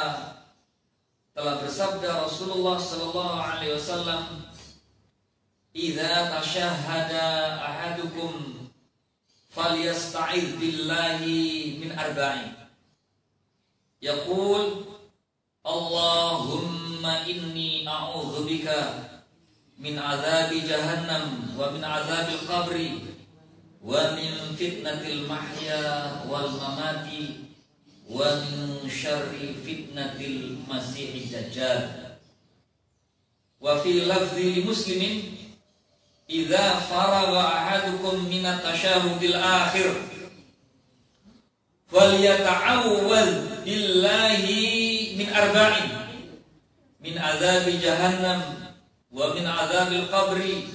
telah bersabda Rasulullah sallallahu alaihi wasallam, "Idza tashahhada ahadukum falyasta'idz billahi min arba'in." Yaqul, "Allahumma inni a'udzubika min azabi jahannam wa min azabil qabri wa min fitnatil mahya wal mamati wa min syarri fitnatil masihid dajjal." Wa fi lafzi li muslimin, "Idza faragha ahadukum min at-tashahhudil akhir falyata'awwadz billahi min arba'in, min azabi jahannam wa min azabil qabri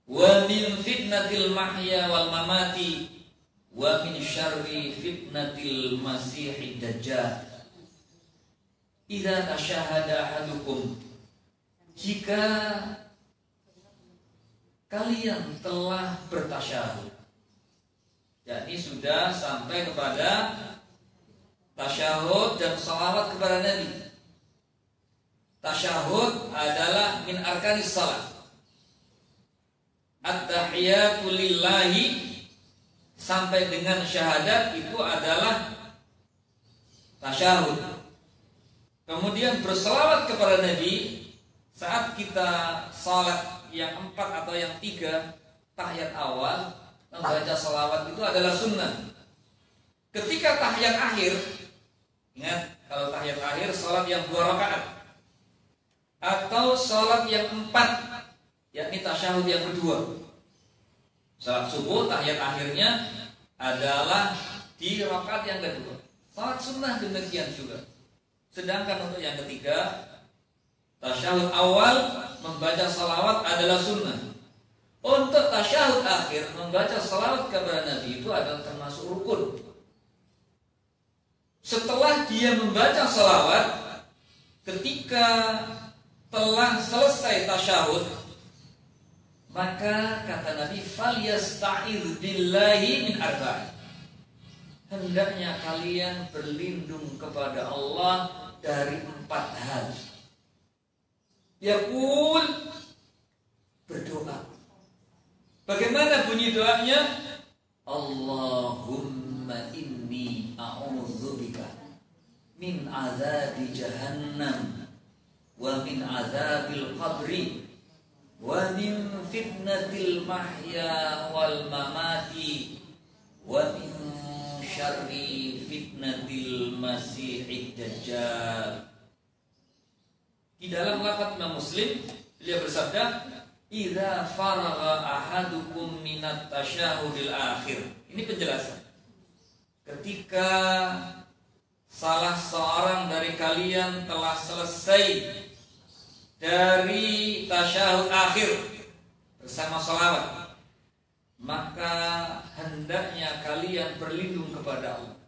wa min fitnatil mahya wal mamati wa min syarri fitnatil masihid dajjal." Idza tashahhada ahadukum, jika kalian telah bertasyahud, yakni sudah sampai kepada tasyahud dan salawat kepada Nabi. Tasyahud adalah min arkanis salat. At-tahiyatu lillahi sampai dengan syahadat itu adalah tasyahud. Kemudian berselawat kepada Nabi saat kita salat yang 4 atau yang 3 tahiyat awal, membaca selawat itu adalah sunnah. Ketika tahiyat akhir, ingat kalau tahiyat akhir salat yang 2 rakaat atau salat yang 4, yakni tasyahud yang kedua. Salat subuh tahiyat akhirnya adalah di rakaat yang kedua. Salat sunnah demikian juga. Sedangkan untuk yang ketiga, tasyahud awal membaca salawat adalah sunnah. Untuk tasyahud akhir membaca salawat kepada Nabi itu adalah termasuk rukun. Setelah dia membaca salawat, ketika telah selesai tasyahud, maka kata Nabi, "Falyasta'idz billahi min arba'in." Hendaknya kalian berlindung kepada Allah dari 4 hal. Yaqul, berdoa. Bagaimana bunyi doanya? Allahumma inni a'udzubika min azabi jahannam wa min azabil qabri wa min fitnatil mahya wal mamati wa min syarri fitnatil masihid dajjal. Di dalam lafaz Imam Muslim, beliau bersabda, "Idza faragha ahadukum minat tasyahudil akhir." Ini penjelasan. Ketika salah seorang dari kalian telah selesai dari tasyahud akhir bersama sholawat, maka hendaknya kalian berlindung kepada Allah.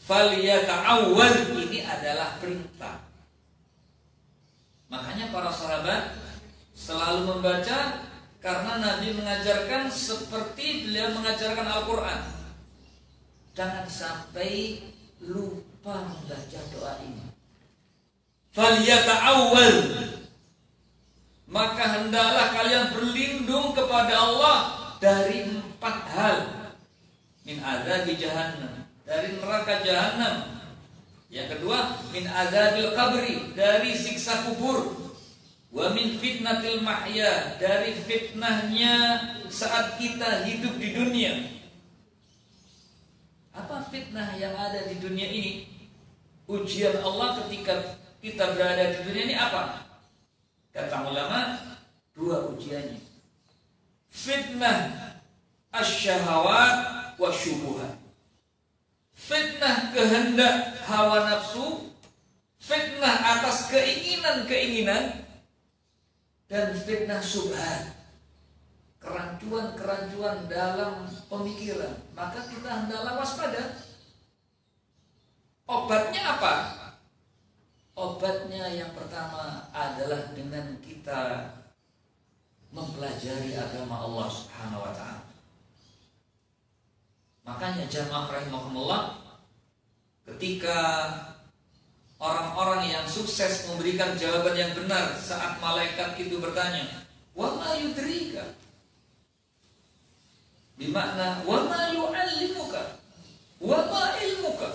Falyata'awwal, ini adalah perintah. Makanya para sahabat selalu membaca, karena Nabi mengajarkan seperti beliau mengajarkan Al-Quran. Jangan sampai lupa membaca doa ini. Falyata'awwal, maka hendaklah kalian berlindung kepada Allah dari 4 hal. Min azabi jahannam, dari neraka jahannam. Yang kedua, min azabil qabri, dari siksa kubur. Wa min fitnatil mahya, dari fitnahnya saat kita hidup di dunia. Apa fitnah yang ada di dunia ini? Ujian Allah ketika kita berada di dunia ini apa? Kata ulama, 2 ujiannya. Fitnah asyahawat wa syubuhat. Fitnah kehendak hawa nafsu, fitnah atas keinginan-keinginan, dan fitnah subhat, kerancuan-kerancuan dalam pemikiran. Maka kita hendaklah waspada. Obatnya apa? Obatnya yang pertama adalah dengan kita mempelajari agama Allah Subhanahu wa ta'ala. Makanya jamaah rahimakumullah, ketika orang-orang yang sukses memberikan jawaban yang benar saat malaikat itu bertanya, "Wa ma yudrika?" Bermakna, "Wa ma yu'allimuka? Wa ma ilmuka?"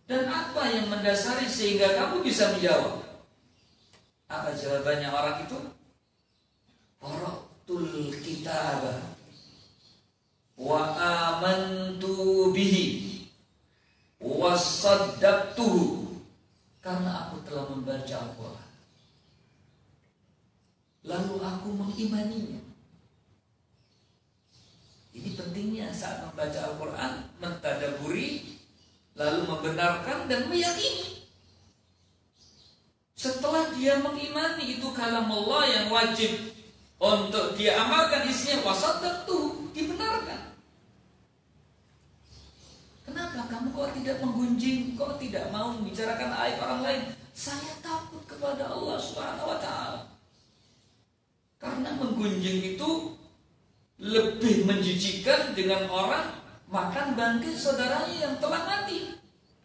Dan apa yang mendasari sehingga kamu bisa menjawab? Apa jawabannya orang itu? Qara'tul kitabah wa amantu bihi wasaddaqtuhu, karena aku telah membaca Al-Quran lalu aku mengimaninya. Ini pentingnya saat membaca Al-Quran, mentadaburi, lalu membenarkan dan meyakini. Setelah dia mengimani itu kalam Allah yang wajib untuk dia amalkan, isinya wasaddaqtuhu, dibenarkan. Kenapa kamu kok tidak menggunjing, kok tidak mau membicarakan aib orang lain? Saya takut kepada Allah Subhanahu wa ta'ala. Karena menggunjing itu lebih menjijikkan dengan orang makan bangkai saudaranya yang telah mati.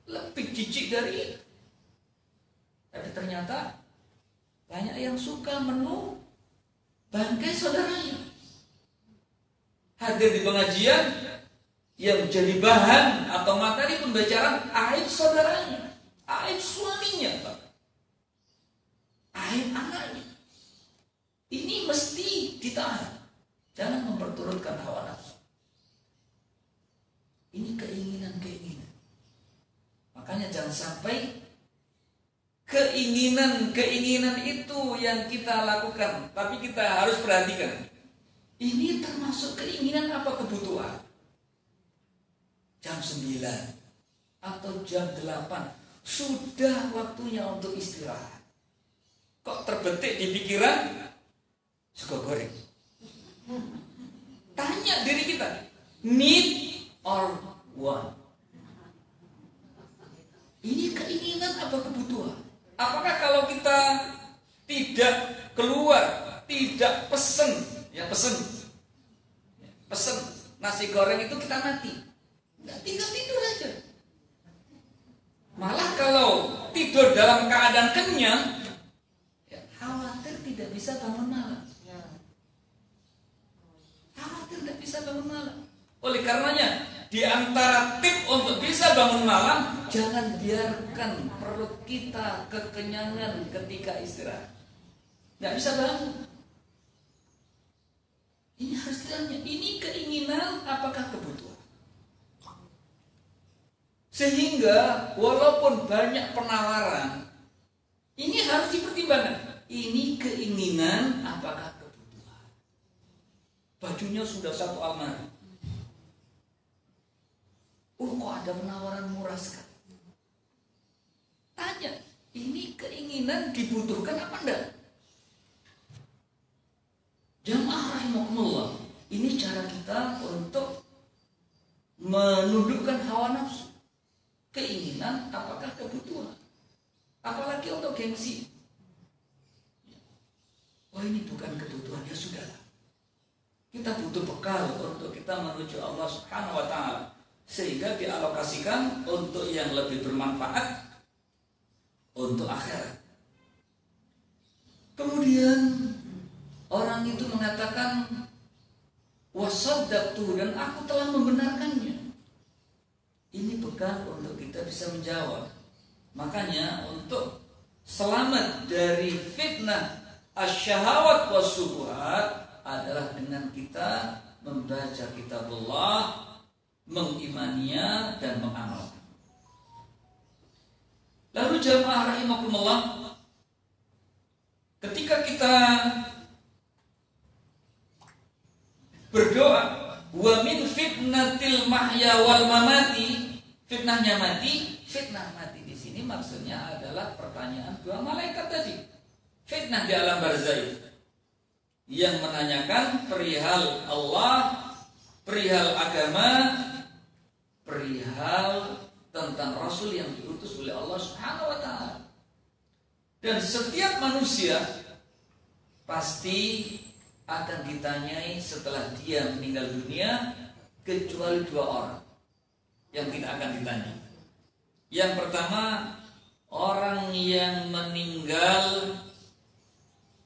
Lebih jijik dari itu. Tapi ternyata banyak yang suka menu bangkai saudaranya. Hadir di pengajian yang jadi bahan atau materi pembicaraan aib saudaranya, aib suaminya, aib anaknya. Ini mesti ditahan. Jangan memperturutkan hawa nafsu. Ini keinginan-keinginan. Makanya jangan sampai keinginan-keinginan itu yang kita lakukan. Tapi kita harus perhatikan. Ini termasuk keinginan apa kebutuhan? Jam 9 atau jam 8 sudah waktunya untuk istirahat. Kok terbetik di pikiran sego goreng? Tanya diri kita, need or want? Ini keinginan apa kebutuhan? Apakah kalau kita tidak keluar, tidak pesen nasi goreng itu kita mati? Nggak, tinggal tidur aja. Malah kalau tidur dalam keadaan kenyang, bisa bangun malam. Khawatir tidak bisa bangun malam. Oleh karenanya, di antara tip untuk bisa bangun malam, jangan biarkan perut kita kekenyangan ketika istirahat. Nggak bisa bangun. Ini harus ditanya, ini keinginan apakah kebutuhan? Sehingga walaupun banyak penawaran, ini harus dipertimbangkan. Ini keinginan apakah kebutuhan? Bajunya sudah satu almari. Oh, kok ada penawaran murah sekali? Tanya, ini keinginan dibutuhkan apa enggak? Jamaah rahimakumullah, ini cara kita untuk menundukkan hawa nafsu. Keinginan apakah kebutuhan? Apalagi untuk gengsi. Oh, ini bukan kebutuhan, ya sudah. Kita butuh bekal untuk kita menuju Allah Subhanahu wa taala, sehingga dialokasikan untuk yang lebih bermanfaat untuk akhirat. Kemudian orang itu mengatakan wasaddaqtu, dan aku telah membenarkannya. Ini bekal untuk kita bisa menjawab. Makanya untuk selamat dari fitnah asyahawat wasyubhat adalah dengan kita membaca kitabullah, mengimaninya dan mengamalkan. Lalu jamaah rahimakumullah, ketika kita berdoa, wa min fitnatil mahya wal mamati, fitnahnya mati. Fitnah mati di sini maksudnya adalah pertanyaan dua malaikat tadi. Fitnah di alam barzakh yang menanyakan perihal Allah, perihal agama, perihal tentang Rasul yang diutus oleh Allah Subhanahu wa taala. Dan setiap manusia pasti akan ditanyai setelah dia meninggal dunia, kecuali dua orang yang tidak akan ditanya. Yang pertama, orang yang meninggal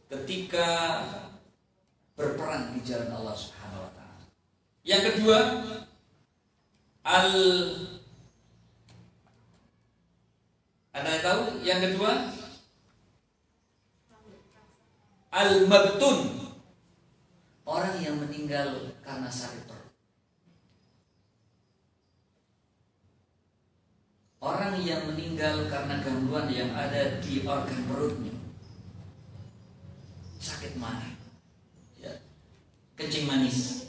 ketika berperang di jalan Allah Subhanahu wa taala. Yang kedua, Anda tahu yang kedua? Al-mabtun, orang yang meninggal karena sakit perut. Orang yang meninggal karena gangguan yang ada di organ perutnya. Sakit marah, ya, kencing manis.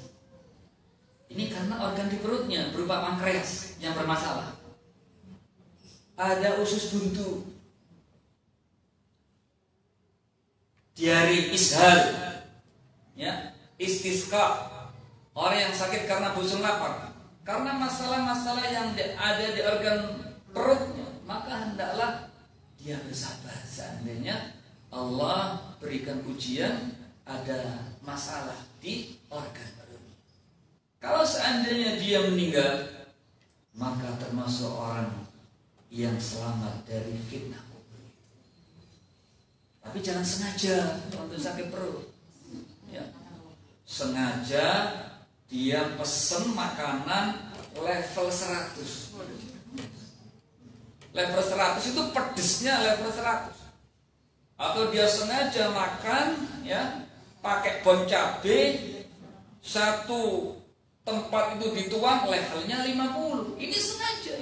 Ini karena organ di perutnya berupa pankreas yang bermasalah. Ada usus buntu, diare, ishal, ya, istisqa, orang yang sakit karena bosan lapar, karena masalah-masalah yang ada di organ perutnya, maka hendaklah dia bersabar. Seandainya Allah berikan ujian, ada masalah di organ perutnya. Kalau seandainya dia meninggal, maka termasuk orang yang selamat dari fitnah kubur. Tapi jangan sengaja untuk sakit perut, ya. Sengaja dia pesen makanan level 100. Level 100 itu pedesnya level 100. Atau dia sengaja makan, ya, pakai bon cabe, satu tempat itu dituang levelnya 50. Ini sengaja.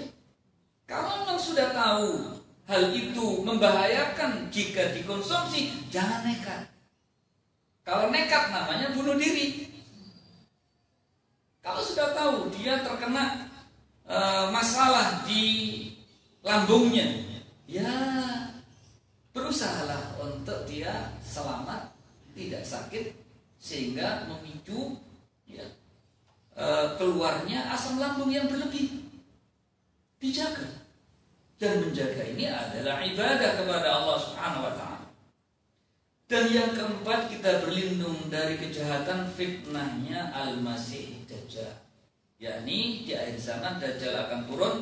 Kalau memang sudah tahu hal itu membahayakan jika dikonsumsi, jangan nekat. Kalau nekat namanya bunuh diri. Kalau sudah tahu dia terkena masalah di lambungnya, ya berusahalah untuk dia selamat, tidak sakit, sehingga memicu, ya, keluarnya asam lambung yang berlebih. Dijaga. Dan menjaga ini adalah ibadah kepada Allah Subhanahu wa taala. Dan yang keempat, kita berlindung dari kejahatan fitnahnya Al-Masih Dajjal. Yakni di akhir zaman Dajjal akan turun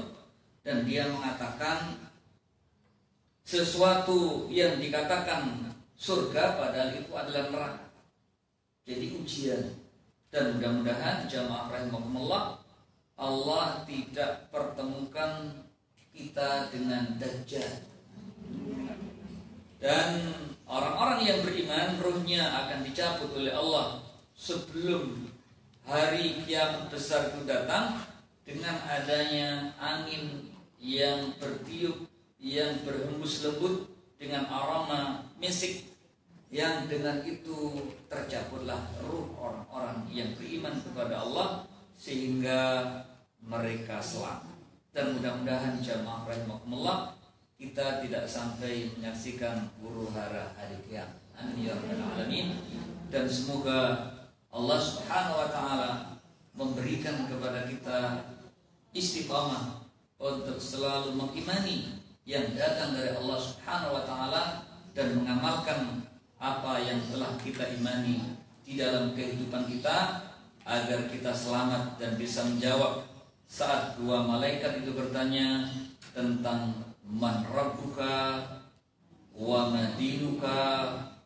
dan dia mengatakan sesuatu yang dikatakan surga padahal itu adalah neraka. Jadi ujian. Dan mudah-mudahan jamaah rahimakumullah, Allah tidak pertemukan kita dengan Dajjal. Dan orang-orang yang beriman ruhnya akan dicabut oleh Allah sebelum hari kiamat besar itu datang, dengan adanya angin yang bertiup, yang berhembus lembut dengan aroma misik, yang dengan itu tercabutlah ruh orang-orang yang beriman kepada Allah sehingga mereka selamat. Dan mudah-mudahan jamaah rahimakumullah, kita tidak sampai menyaksikan huru hara hari kiamat. Amin ya rabbal alamin. Dan semoga Allah Subhanahu wa taala memberikan kepada kita istiqamah untuk selalu mengimani yang datang dari Allah Subhanahu wa taala dan mengamalkan apa yang telah kita imani di dalam kehidupan kita, agar kita selamat dan bisa menjawab saat dua malaikat itu bertanya tentang man rabbuka wa madinuka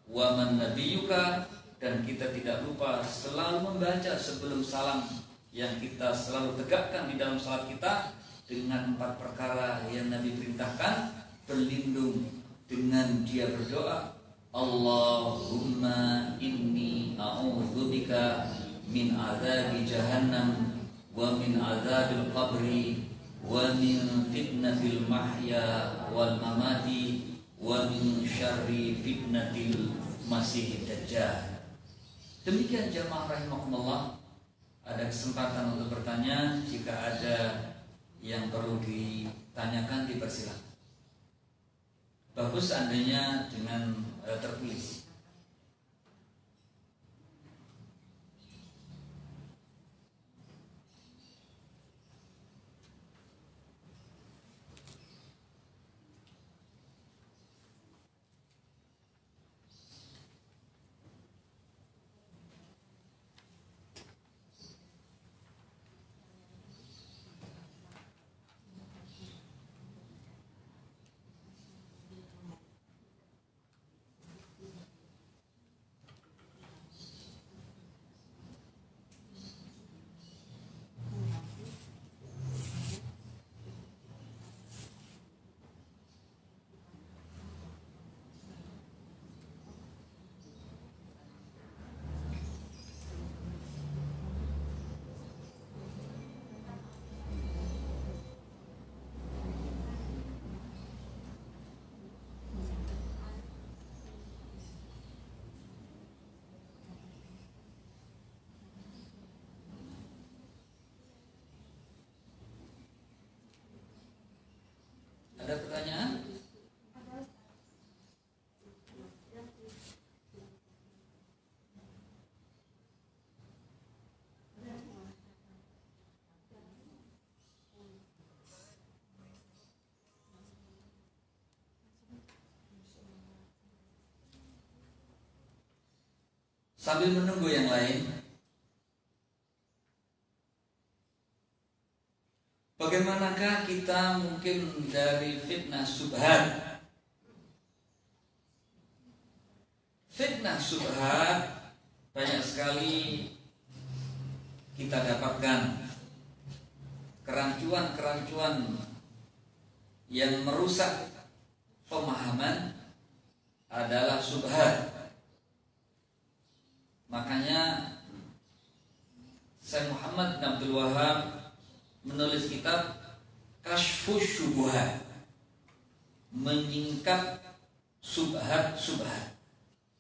wa man nabiyuka. Dan kita tidak lupa selalu membaca sebelum salam yang kita selalu tegakkan di dalam salat kita dengan 4 perkara yang Nabi perintahkan, berlindung dengan dia berdoa, Allahumma inni a'udzubika min azabi jahannam wa min azabil qabri wa min fitnatil mahya wal mamati wa min syarri fitnatil masihid dajjal. Demikian jamaah rahimakumullah. Ada kesempatan untuk bertanya. Jika ada yang perlu ditanyakan, dipersilakan. Bagus seandainya dengan tertulis. Ada pertanyaan? Sambil menunggu yang lain, bagaimanakah kita mungkin dari fitnah syubhat? Fitnah syubhat banyak sekali kita dapatkan, kerancuan-kerancuan yang merusak pemahaman adalah syubhat. Makanya Syekh Muhammad bin Abdul Wahab menulis kitab Kasyfus Syubuhat, menyingkap subhat-subhat.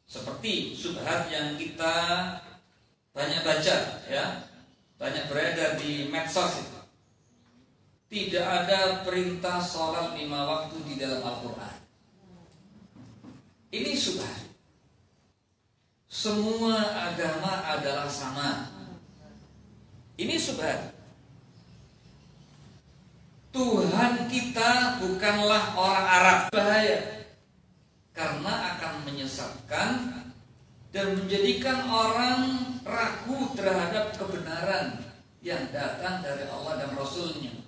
Seperti subhat yang kita banyak baca, ya, banyak beredar di medsos itu. Tidak ada perintah sholat 5 waktu di dalam Al-Quran. Ini subhat. Semua agama adalah sama. Ini subhat. Tuhan kita bukanlah orang Arab. Bahaya. Karena akan menyesatkan dan menjadikan orang ragu terhadap kebenaran yang datang dari Allah dan Rasul-Nya.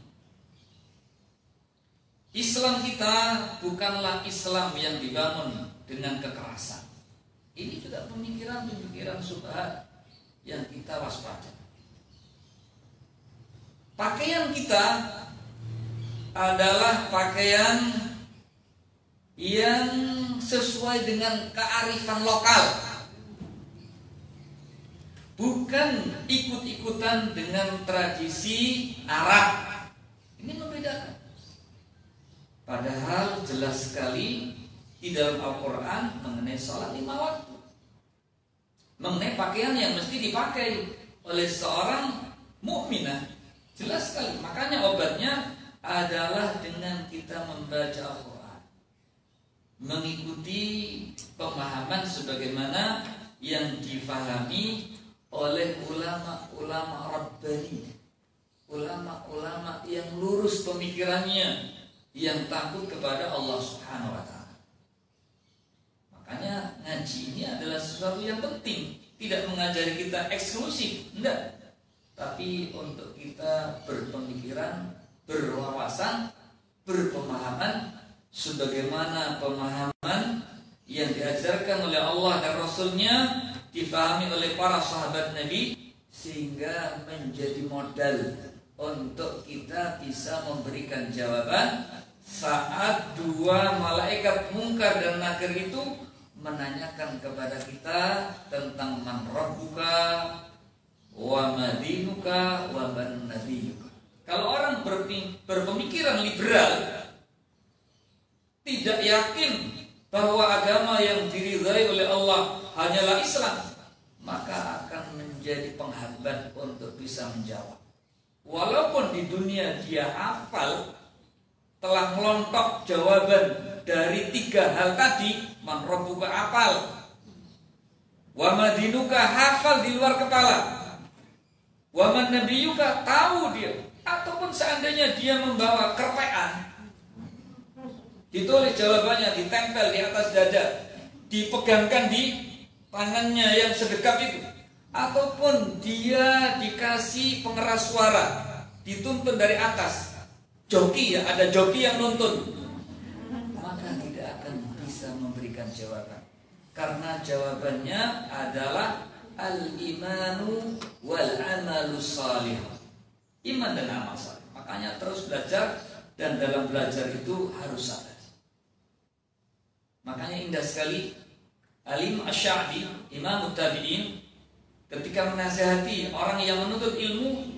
Islam kita bukanlah Islam yang dibangun dengan kekerasan. Ini juga pemikiran subhat yang kita waspada. Pakaian kita adalah pakaian yang sesuai dengan kearifan lokal, bukan ikut-ikutan dengan tradisi Arab. Ini membedakan. Padahal jelas sekali di dalam Al-Quran mengenai sholat 5 waktu, mengenai pakaian yang mesti dipakai oleh seorang mukminah, jelas sekali. Makanya obatnya adalah dengan kita membaca Al-Quran, mengikuti pemahaman sebagaimana yang difahami oleh ulama-ulama Rabbani, ulama-ulama yang lurus pemikirannya, yang takut kepada Allah Subhanahu wa Ta'ala. Makanya ngaji ini adalah sesuatu yang penting, tidak mengajari kita eksklusif, enggak, tapi untuk kita berpemikiran, berwawasan, berpemahaman sebagaimana pemahaman yang diajarkan oleh Allah dan Rasulnya, difahami oleh para sahabat Nabi, sehingga menjadi modal untuk kita bisa memberikan jawaban saat dua malaikat Munkar dan Nakir itu menanyakan kepada kita tentang man rabbuka wa madinuka wa man nabiyuka. Kalau orang berpemikiran liberal, tidak yakin bahwa agama yang diridhai oleh Allah hanyalah Islam, maka akan menjadi penghambat untuk bisa menjawab. Walaupun di dunia dia hafal, telah melontok jawaban dari 3 hal tadi, man rabbuka hafal, wa madinuka hafal di luar kepala, wa man nabiyuka tahu dia. Ataupun seandainya dia membawa kerpean, ditulis jawabannya, ditempel di atas dada, dipegangkan di tangannya yang sedekap itu, ataupun dia dikasih pengeras suara, dituntun dari atas, joki ya, ada joki yang nuntun, maka tidak akan bisa memberikan jawaban, karena jawabannya adalah al-imanu wal amalu salih, iman dan amal salih. Makanya terus belajar, dan dalam belajar itu harus sabar. Makanya indah sekali Alim Asy-Sya'bi, Imam Tabi'in, ketika menasihati orang yang menuntut ilmu,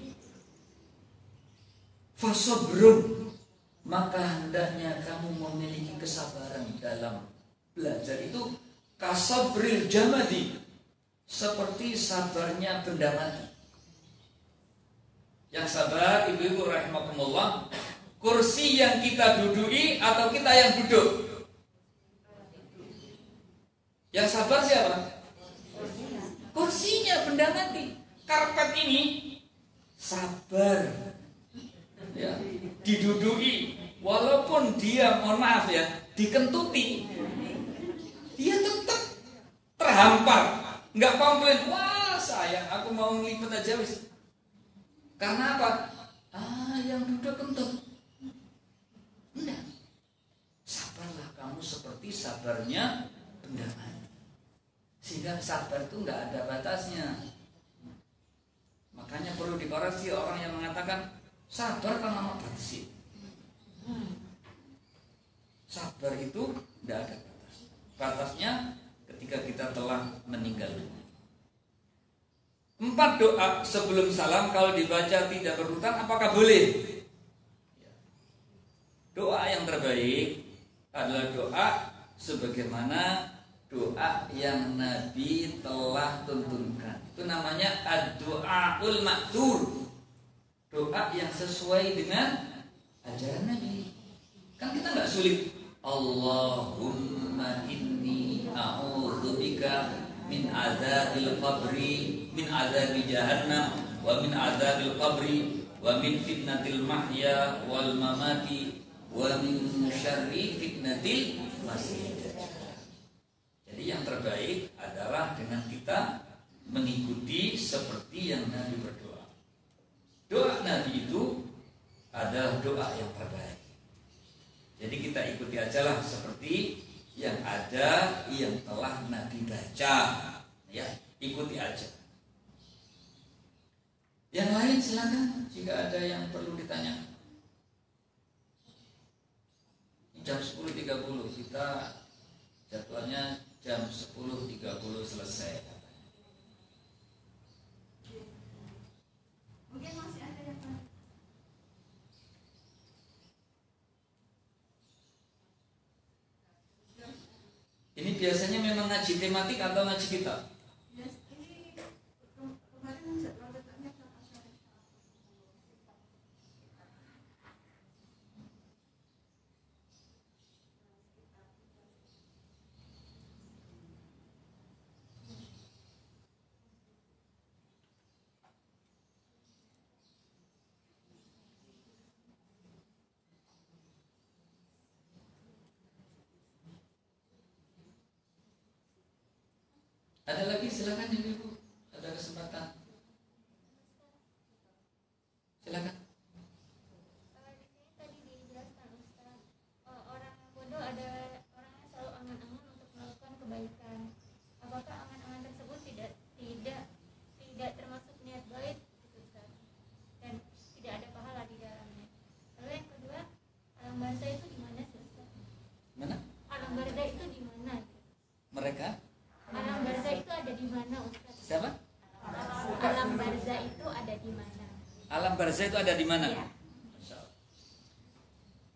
fasabrun, maka hendaknya kamu memiliki kesabaran dalam belajar itu, kasabril jamadi, seperti sabarnya benda mati. Yang sabar, ibu-ibu rahimakumullah, kursi yang kita duduki atau kita yang duduk? Yang sabar siapa? Kursinya benda mati. Karpet ini sabar ya, diduduki, walaupun dia, mohon maaf ya, dikentuti, dia tetap terhampar, nggak komplain, wah sayang aku mau ngelipet aja wis. Karena apa? Yang duduk kentut. Enggak. Sabarlah kamu seperti sabarnya benda mati. Sehingga sabar itu nggak ada batasnya. Makanya perlu dikoreksi orang yang mengatakan sabar kan amat batasi. Sabar itu tidak ada batas. Batasnya ketika kita telah meninggal dunia. 4 doa sebelum salam kalau dibaca tidak berurutan, apakah boleh? Doa yang terbaik adalah doa sebagaimana doa yang Nabi telah tuntunkan. Itu namanya ad-du'aul ma'thur, doa yang sesuai dengan ajaran Nabi. Kan kita nggak sulit. Allahumma inni a'udzubika min adzabil qabri, min adzabi jahannam, wa min adzabil qabri, wa min fitnatil mahya wal mamati, wa min syarri fitnatil masih. Jadi yang terbaik adalah dengan kita mengikuti seperti yang Nabi berdoa. Doa Nabi itu adalah doa yang terbaik. Jadi kita ikuti ajalah seperti yang ada yang telah Nabi baca, ya, ikuti aja. Yang lain silakan jika ada yang perlu ditanyakan. Jam 10.30 kita jadwalnya jam 10.30 selesai. Mungkin masih ada yang lain. Ini biasanya memang ngaji tematik atau ngaji kitab? Yes, ini kemarin jadwal letaknya ke asal. Ada lagi silakan ibu, ada kesempatan. Silakan. Di sini tadi dijelaskan Ustaz, orang bodoh ada orang yang selalu angan-angan untuk melakukan kebaikan. Apakah angan-angan tersebut tidak termasuk niat baik, gitu, Ustaz? Dan tidak ada pahala di dalamnya. Lalu yang kedua, alam barzah itu di mana sih, Ustaz? Mana? Alam barzah itu di mana? Mereka? Alam barzah itu ada di mana, Ustaz? Siapa? Alam barzah itu ada di mana? Alam barzah itu ada di mana? Iya.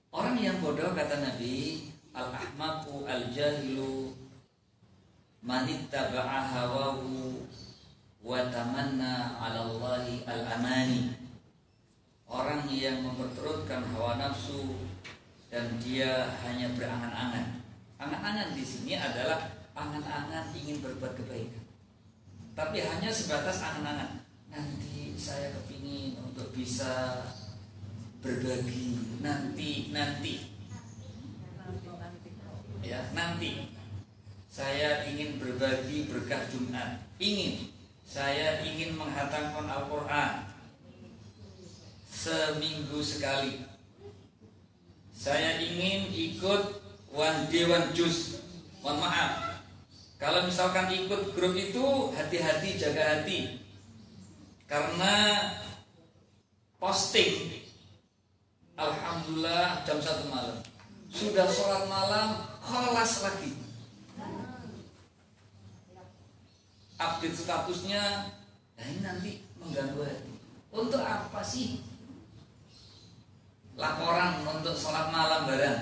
Orang yang bodoh kata Nabi, al-ahmaku al-jahilu manittaba'a hawahu wa tamanna 'ala Allahi al-amani. Orang yang memperturutkan hawa nafsu dan dia hanya berangan-angan. Angan-angan di sini adalah angan-angan ingin berbuat kebaikan, tapi hanya sebatas angan-angan. Nanti saya kepingin untuk bisa berbagi, nanti ya, nanti saya ingin berbagi berkah Jumat, saya ingin menghatamkan Al-Quran seminggu sekali, saya ingin ikut one day one juz. Mohon maaf, kalau misalkan ikut grup itu hati-hati, jaga hati, karena posting alhamdulillah jam 1 malam sudah sholat malam, kholas lagi, update statusnya. Nah, ini nanti mengganggu hati. Untuk apa sih laporan untuk sholat malam bareng?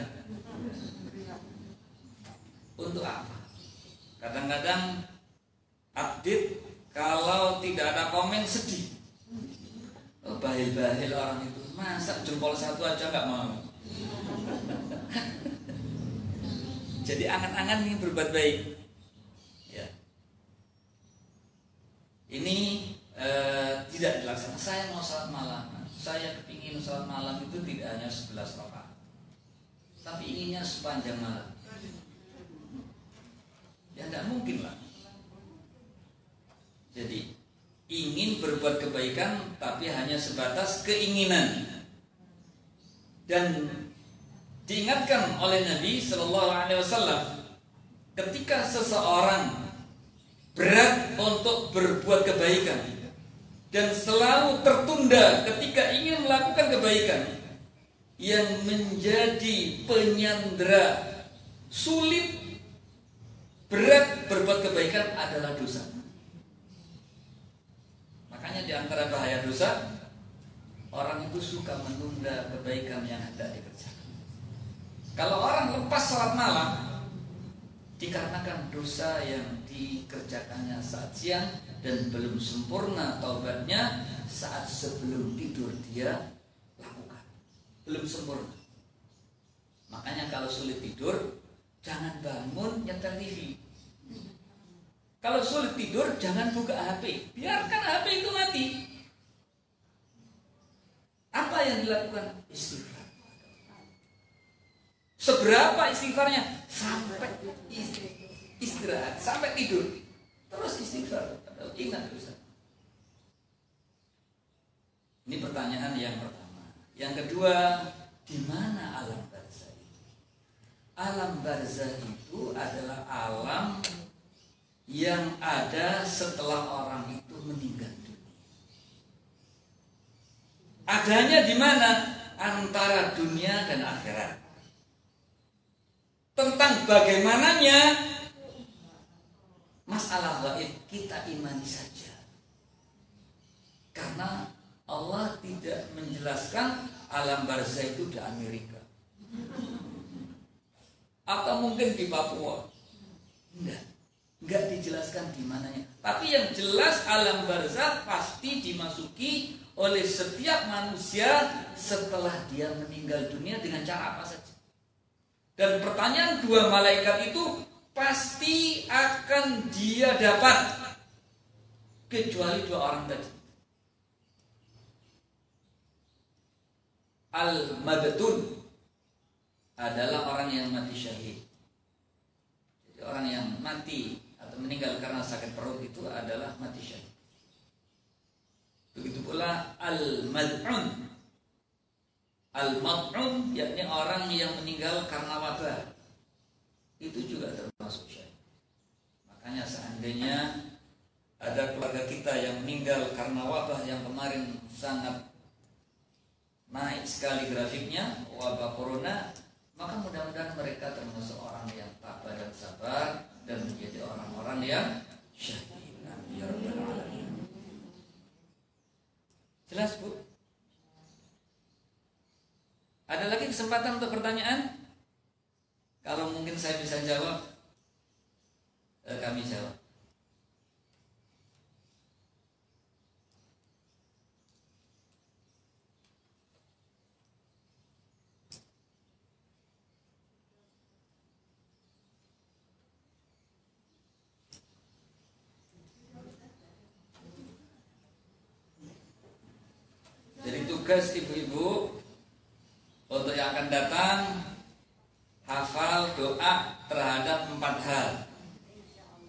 Untuk apa? Kadang-kadang update, kalau tidak ada komen sedih. Oh, bahil-bahil orang itu, masa jempol satu aja nggak mau. Jadi angan-angan ingin berbuat baik, ya. Ini tidak dilaksanakan. Saya mau sholat malam, saya kepingin sholat malam itu tidak hanya 11 rakaat, tapi inginnya sepanjang malam. Ya tidak mungkin lah. Jadi ingin berbuat kebaikan tapi hanya sebatas keinginan. Dan diingatkan oleh Nabi Shallallahu Alaihi Wasallam, ketika seseorang berat untuk berbuat kebaikan dan selalu tertunda ketika ingin melakukan kebaikan, yang menjadi penyandera, sulit, berat berbuat kebaikan adalah dosa. Makanya di antara bahaya dosa, orang itu suka menunda kebaikan yang hendak dikerjakan. Kalau orang lepas sholat malam, dikarenakan dosa yang dikerjakannya saat siang dan belum sempurna taubatnya saat sebelum tidur dia lakukan, belum sempurna. Makanya kalau sulit tidur, jangan bangun nyetel TV. Kalau sulit tidur, jangan buka HP. Biarkan HP itu mati. Apa yang dilakukan? Istighfar. Seberapa istighfarnya? Sampai istirahat, sampai tidur. Terus istighfar. Ingat dosa. Ini pertanyaan yang pertama. Yang kedua, di mana alam barzah itu? Alam barzah itu adalah alam yang ada setelah orang itu meninggal dunia. Adanya di mana? Antara dunia dan akhirat. Tentang bagaimananya masalah gaib kita imani saja. Karena Allah tidak menjelaskan alam barzah itu di Amerika atau mungkin di Papua. Enggak dijelaskan di mananya. Tapi yang jelas alam barzah pasti dimasuki oleh setiap manusia setelah dia meninggal dunia dengan cara apa saja. Dan pertanyaan dua malaikat itu pasti akan dia dapat, kecuali dua orang tadi. Al-Mabtun adalah orang yang mati syahid. Jadi orang yang mati atau meninggal karena sakit perut itu adalah mati syahid. Begitu pula Al-Mal'un. Al-Mal'un yakni orang yang meninggal karena wabah. Itu juga termasuk syahid. Makanya seandainya ada keluarga kita yang meninggal karena wabah yang kemarin sangat naik sekali grafiknya, wabah corona, maka mudah-mudahan mereka termasuk orang yang tabah dan sabar dan menjadi orang-orang yang syahid. Amin ya rabbal alamin. Jelas, Bu? Ada lagi kesempatan untuk pertanyaan? Kalau mungkin saya bisa jawab, kami jawab. Jadi tugas ibu-ibu untuk yang akan datang, hafal doa terhadap 4 hal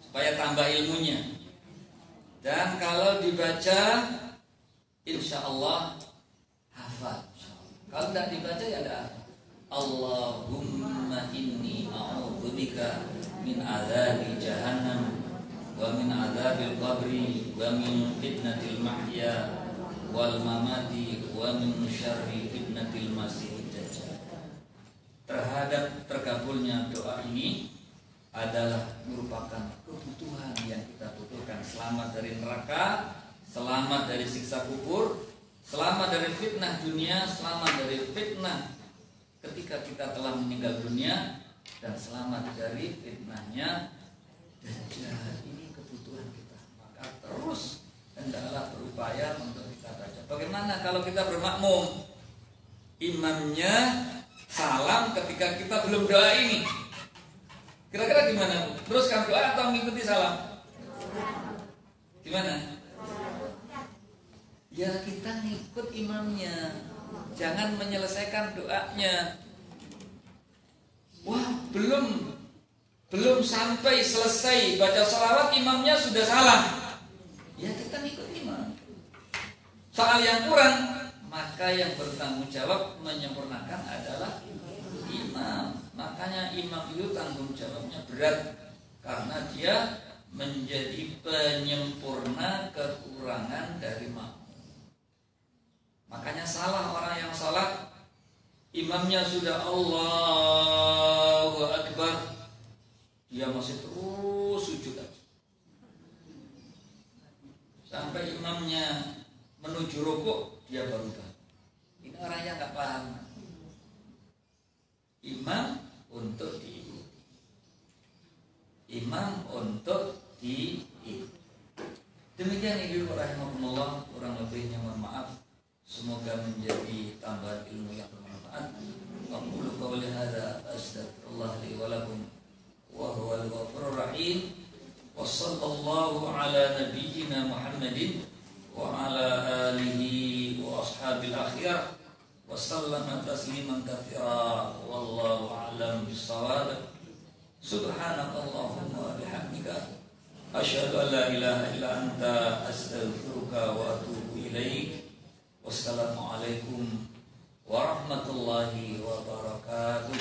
supaya tambah ilmunya. Dan kalau dibaca, insya Allah hafal. Kalau tidak dibaca ya tidak. Allahumma inni a'udzubika min azabi jahannam wa min azabil qabri wa min fitnatil mahya wal mamati wa min syarri fitnatil masih. Terhadap terkabulnya doa ini adalah merupakan kebutuhan yang kita butuhkan. Selamat dari neraka, selamat dari siksa kubur, selamat dari fitnah dunia, selamat dari fitnah ketika kita telah meninggal dunia, dan selamat dari fitnahnya Dajjal. Ini kebutuhan kita. Maka terus hendaklah berupaya untuk kita baca. Bagaimana kalau kita bermakmum, imamnya salam ketika kita belum doa ini? Kira-kira gimana? Teruskan doa atau mengikuti salam? Gimana? Ya kita ngikut imamnya, jangan menyelesaikan doanya. Wah, belum sampai selesai baca sholawat imamnya sudah salam. Ya kita ngikut imam. Soal yang kurang, maka yang bertanggung jawab menyempurnakan adalah imam. Makanya imam itu tanggung jawabnya berat, karena dia menjadi penyempurna kekurangan dari makmum. Makanya salah orang yang salat, imamnya sudah Allahu Akbar, dia masih terus sujud aja sampai imamnya menuju rukuk, dia baru tahu. Ini orang yang nggak paham. Imam untuk diikuti, imam untuk diikuti. Demikian ibu rahimahumullah, kurang lebihnya mohon maaf. Semoga menjadi tambahan ilmu yang bermanfaat. Aqulu qawli hadza astaghfirullah li wa lakum wa huwal ghafurur rahim. Wa sallallahu ala nabiyyina Muhammadin wa ala alihi wa ashabil akhyar wa sallama tasliman katsira wallahu a'lam bissawab. Subhanakallahumma wa bihamdika asyhadu an la ilaha illa anta astaghfiruka wa atubu ilaik. Wassalamualaikum warahmatullahi wabarakatuh.